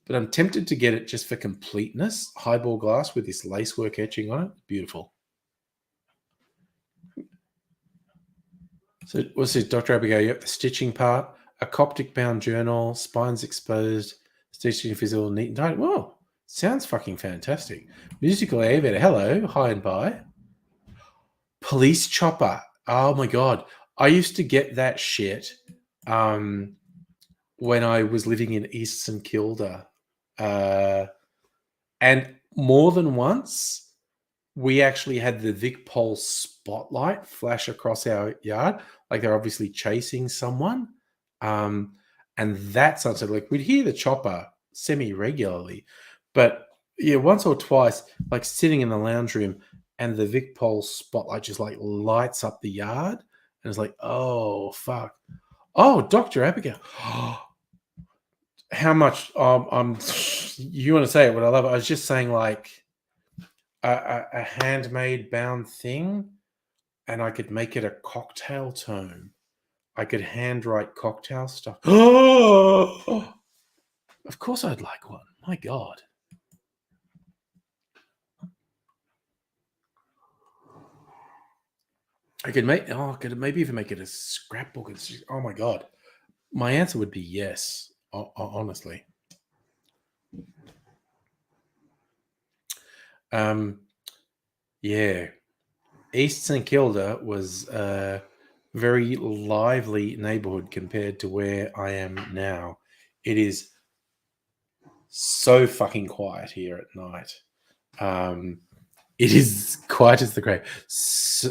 but I'm tempted to get it just for completeness. Highball glass with this lacework etching on it. Beautiful. So what's this, Dr. Abigail? Yep, the stitching part, a Coptic bound journal, spines exposed, stitching physical, neat and tight. Whoa. Sounds fucking fantastic. Musical elevator. Hello. Hi and bye. Police chopper. Oh my God. I used to get that shit when I was living in East St Kilda. And more than once, we actually had the Vic Pol spotlight flash across our yard. Like they're obviously chasing someone. And that sounds like we'd hear the chopper semi-regularly. But yeah, once or twice, like sitting in the lounge room and the Vic Pol spotlight just like lights up the yard. And it's like, oh, fuck. Oh, Dr. Abigail. How much? You want to say it, but I love it. I was just saying, like a handmade bound thing, and I could make it a cocktail tome. I could handwrite cocktail stuff. Oh, of course I'd like one. My God. I could make. Oh, I could maybe even make it a scrapbook. Oh my God. My answer would be yes. Honestly. Yeah. East St Kilda was a very lively neighborhood compared to where I am now. It is so fucking quiet here at night. It is quiet as the grave. So,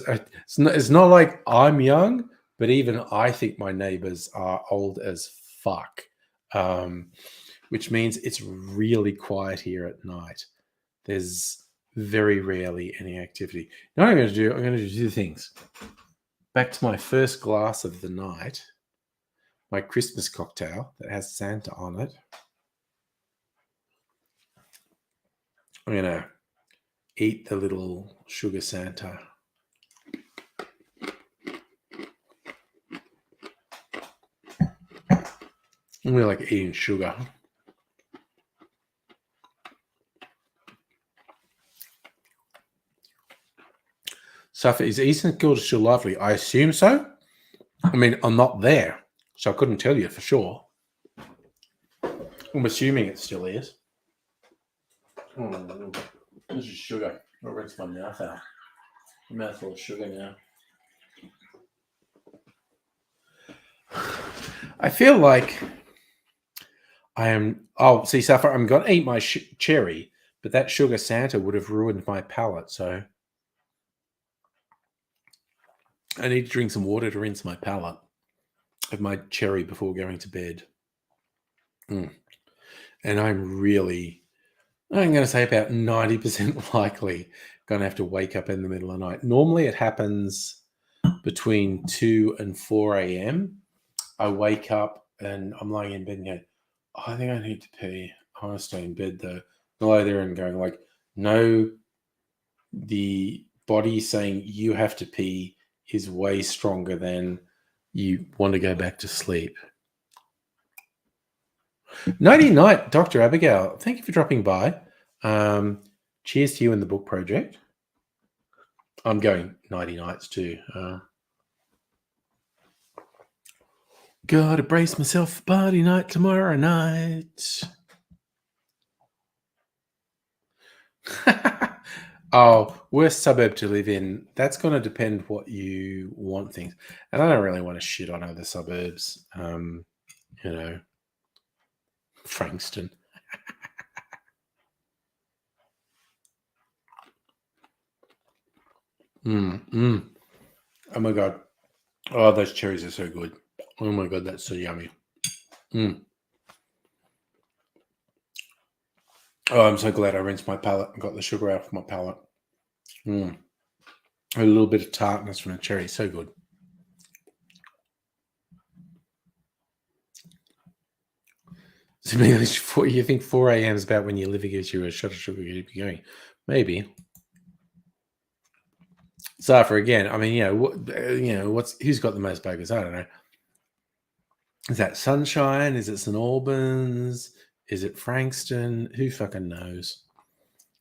it's not like I'm young, but even I think my neighbors are old as fuck, which means it's really quiet here at night. There's very rarely any activity. Now what I'm going to do, I'm going to do two things. Back to my first glass of the night, my Christmas cocktail that has Santa on it. I'm going to eat the little sugar Santa. I'm really like eating sugar. So is Eastern Kilda still lively? I assume so. I mean, I'm not there, so I couldn't tell you for sure. I'm assuming it still is. This is sugar. I'll rinse my mouth out. My mouth's full of sugar now. I feel like I am. Oh, see, Safa, I'm going to eat my cherry, but that sugar Santa would have ruined my palate, so I need to drink some water to rinse my palate of my cherry before going to bed. And I'm going to say about 90% likely going to have to wake up in the middle of the night. Normally it happens between 2 and 4 a.m. I wake up and I'm lying in bed and go, oh, I think I need to pee. I want to stay in bed though. I lie there and going like, no, the body saying you have to pee is way stronger than you want to go back to sleep. Nighty night, Dr. Abigail. Thank you for dropping by. Cheers to you and the book project. I'm going nighty nights too. Gotta brace myself for party night tomorrow night. Oh, worst suburb to live in. That's going to depend what you want things. And I don't really want to shit on other suburbs. Frankston. Oh my God. Oh, those cherries are so good. Oh my God, that's so yummy. Oh, I'm so glad I rinsed my palate and got the sugar out of my palate. A little bit of tartness from the cherry. So good. So you think 4 a.m. is about when your liver gives you a shot of sugar to keep you going? Maybe. Zafra again. I mean, who's got the most burgers? I don't know. Is that Sunshine? Is it St Albans? Is it Frankston? Who fucking knows?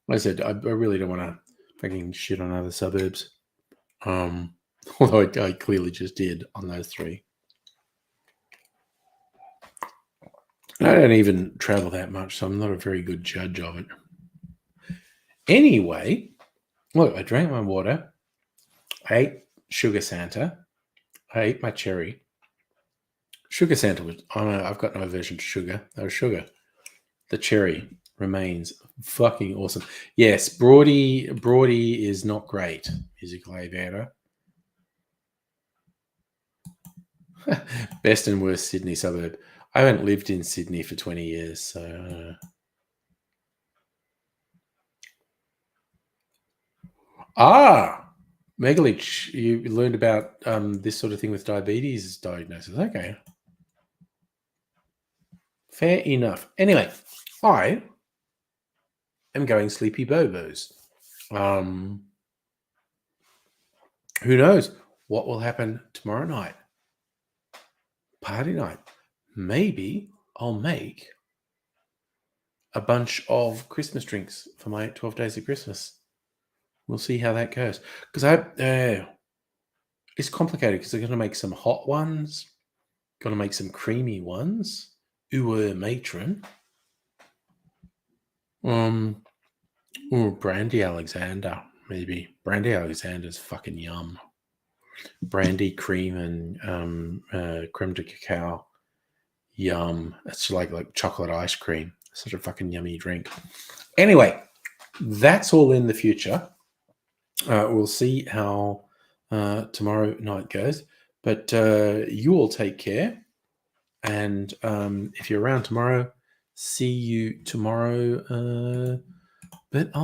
Like I said, I really don't want to fucking shit on other suburbs. Although I clearly just did on those three. I don't even travel that much, so I'm not a very good judge of it. Anyway, look, I drank my water. I ate Sugar Santa. I ate my cherry. Sugar Santa was, I've got no aversion to sugar. That was sugar. The cherry remains fucking awesome. Yes, Broady is not great. Musical aviator. Best and worst Sydney suburb. I haven't lived in Sydney for 20 years, so Megalich, you learned about this sort of thing with diabetes diagnosis. Okay. Fair enough. Anyway, I am going sleepy bobos. Who knows what will happen tomorrow night? Party night. Maybe I'll make a bunch of Christmas drinks for my 12 days of Christmas. We'll see how that goes. Because it's complicated because I'm going to make some hot ones, going to make some creamy ones. Matron. Brandy Alexander, maybe. Brandy Alexander's fucking yum. Brandy, cream, and creme de cacao. Yum. It's like chocolate ice cream. Such a fucking yummy drink. Anyway, that's all in the future. We'll see how tomorrow night goes. But you all take care. And if you're around tomorrow, see you tomorrow. But